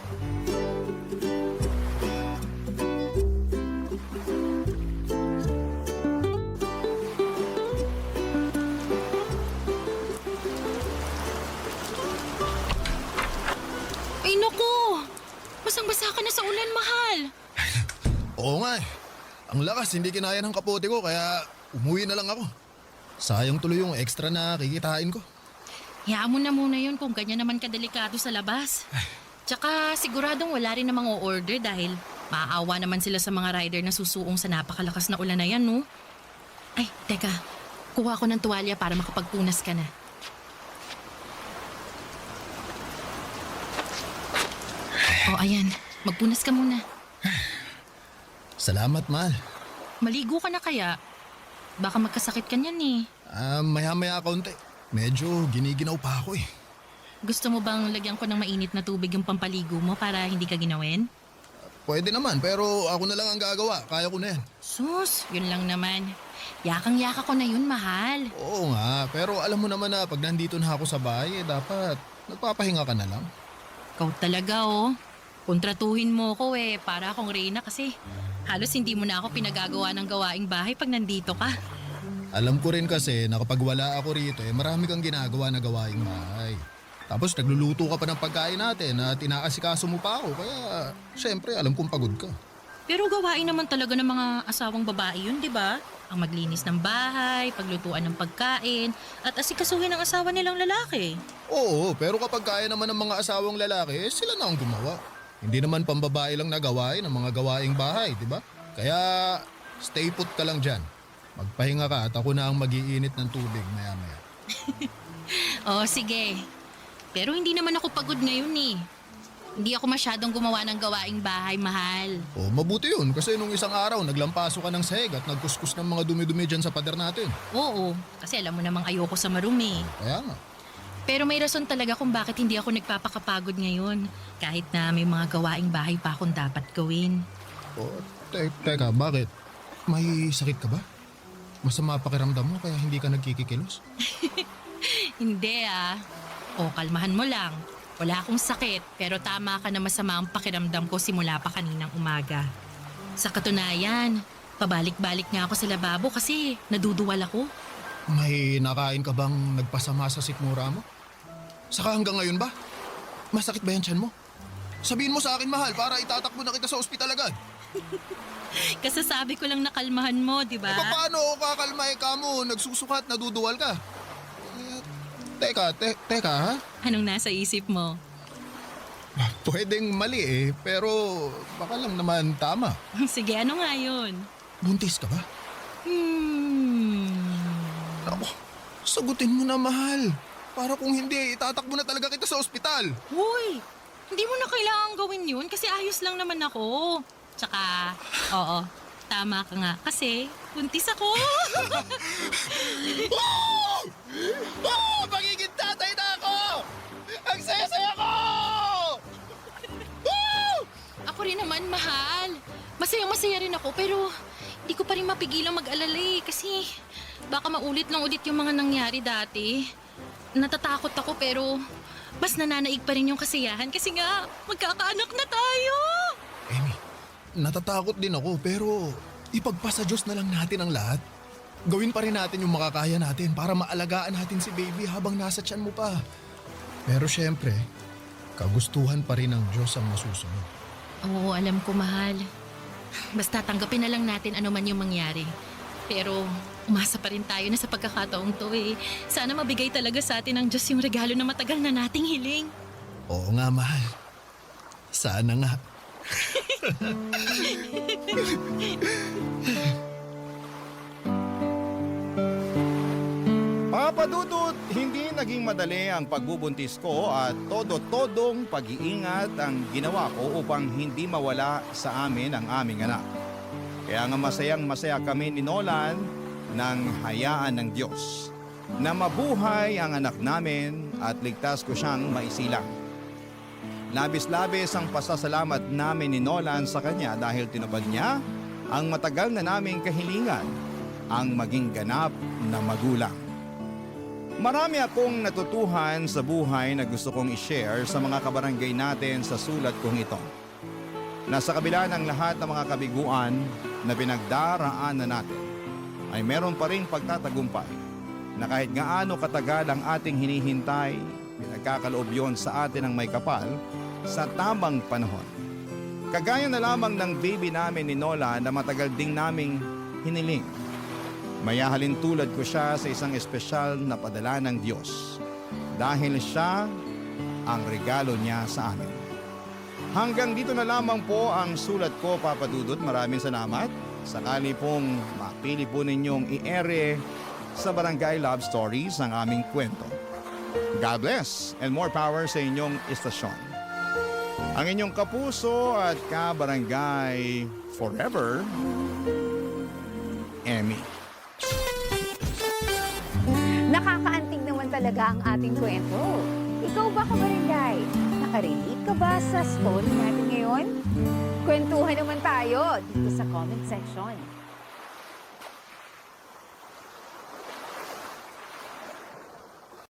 Ay naku! Basang-basa ka na sa ulan, mahal. Oo nga eh. Ang lakas, hindi kinaya ng kapote ko kaya umuwi na lang ako. Sayang tuloy yung extra na kikitain ko. Hayaan mo na muna yun kung ganyan naman kadelikado sa labas. Tsaka siguradong wala rin namang o-order dahil maaawa naman sila sa mga rider na susuong sa napakalakas na ulan na yan, no? Ay, teka. Kuha ko ng tuwalya para makapagpunas ka na. O, ayan. Magpunas ka muna. Salamat, mahal. Maligo ka na kaya? Baka magkasakit ka niyan eh. Maya-maya kaunti. Medyo giniginaw pa ako eh. Gusto mo bang lagyan ko ng mainit na tubig yung pampaligo mo para hindi ka ginawin? Pwede naman, pero ako na lang ang gagawa. Kaya ko na yan. Sus, yun lang naman. Yakang-yaka ko na yun, mahal. Oo nga, pero alam mo naman na pag nandito na ako sa bahay, dapat nagpapahinga ka na lang. Ikaw talaga, oh. Kontratuhin mo ko para akong Reyna kasi halos hindi mo na ako pinagagawa ng gawaing bahay pag nandito ka. Alam ko rin kasi na kapag wala ako rito, marami kang ginagawa na gawaing bahay. Tapos nagluluto ka pa ng pagkain natin at inaasikaso mo pa ako, kaya syempre alam kong pagod ka. Pero gawain naman talaga ng mga asawang babae yun, di ba? Ang maglinis ng bahay, paglutuan ng pagkain, at asikasuhin ang asawa nilang lalaki. Oo, pero kapag kaya naman ng mga asawang lalaki, sila na ang gumawa. Hindi naman pambabae lang na gawain ang mga gawaing bahay, di ba? Kaya stay put ka lang dyan. Magpahinga ka at ako na ang mag-iinit ng tubig maya-maya. Oo, sige. Pero hindi naman ako pagod ngayon eh. Hindi ako masyadong gumawa ng gawaing bahay, mahal. O mabuti yun kasi nung isang araw naglampaso ka ng sahig at nagkuskus ng mga dumi-dumi dyan sa pader natin. Oo, kasi alam mo namang ayoko sa marumi. Kaya nga. Pero may rason talaga kung bakit hindi ako nagpapakapagod ngayon. Kahit na may mga gawaing bahay pa akong dapat gawin. Oh, teka, bakit? May sakit ka ba? Masama pakiramdam mo kaya hindi ka nagkikikilos? Hindi O, kalmahan mo lang. Wala akong sakit, pero tama ka na masama ang pakiramdam ko simula pa kaninang umaga. Sa katunayan, pabalik-balik nga ako sa lababo kasi naduduwal ako. May nakain ka bang nagpasama sa sikmura mo? Saka hanggang ngayon ba? Masakit ba yan tiyan mo? Sabihin mo sa akin, mahal, para itatakbo na kita sa ospital agad. Kasasabi ko lang na kalmahan mo, di ba? Paano ako kakalmay ka mo? Nagsusukat, naduduwal ka. Teka ha? Anong nasa isip mo? Pwedeng mali pero baka lang naman tama. Sige, ano nga yun? Buntis ka ba? Ako, sagutin mo na, mahal. Para kung hindi, itatakbo na talaga kita sa ospital. Uy, hindi mo na kailangan gawin yun kasi ayos lang naman ako. Tsaka, oo, tama ka nga kasi buntis ako. Magiging tatay na ako! Ang saya-saya ko! Ako rin naman, mahal. Masaya-masaya rin ako pero hindi ko pa rin mapigilang mag-alala kasi baka maulit lang ulit yung mga nangyari dati. Natatakot ako pero mas nananaig pa rin yung kasiyahan kasi nga magkakaanak na tayo. Amy, natatakot din ako pero ipagpasa Diyos na lang natin ang lahat. Gawin pa rin natin yung makakaya natin para maalagaan natin si baby habang nasa tiyan mo pa. Pero syempre, kagustuhan pa rin ng Diyos ang masusunod. Oo, alam ko, mahal. Basta tanggapin na lang natin ano man yung mangyari. Pero umasa pa rin tayo na sa pagkakataong to Sana mabigay talaga sa atin ng Diyos yung regalo na matagal na nating hiling. Oo nga, mahal. Sana nga. Papa Dudut, hindi naging madali ang pagbubuntis ko at todo-todong pag-iingat ang ginawa ko upang hindi mawala sa amin ang aming anak. Kaya nga masayang-masaya kami ni Nolan nang hayaan ng Diyos na mabuhay ang anak namin at ligtas ko siyang maisilang. Labis-labis ang pasasalamat namin ni Nolan sa kanya dahil tinupad niya ang matagal na naming kahilingan, ang maging ganap na magulang. Marami akong natutuhan sa buhay na gusto kong i-share sa mga kabarangay natin sa sulat kong ito. Nasa kabila ng lahat ng mga kabiguan na pinagdaraanan natin, ay meron pa ring pagtatagumpay na kahit gaano katagal ang ating hinihintay, pinagkakaloob yon sa atin ng may kapal sa tamang panahon. Kagaya na lamang ng baby namin ni Nola na matagal ding naming hiniling. Mayahalin tulad ko siya sa isang espesyal na padala ng Diyos dahil siya ang regalo niya sa amin. Hanggang dito na lamang po ang sulat ko, Papa Dudut. Maraming salamat. Sakali pong mapili po ninyong i-ere sa Barangay Love Stories ang aming kwento. God bless and more power sa inyong istasyon. Ang inyong kapuso at kabarangay forever, Emmy. Nakakaantig naman talaga ang ating kwento. Ikaw ba, kabarangay? Nakarelate ka ba sa story natin ngayon? Kwentuhan naman tayo dito sa comment section.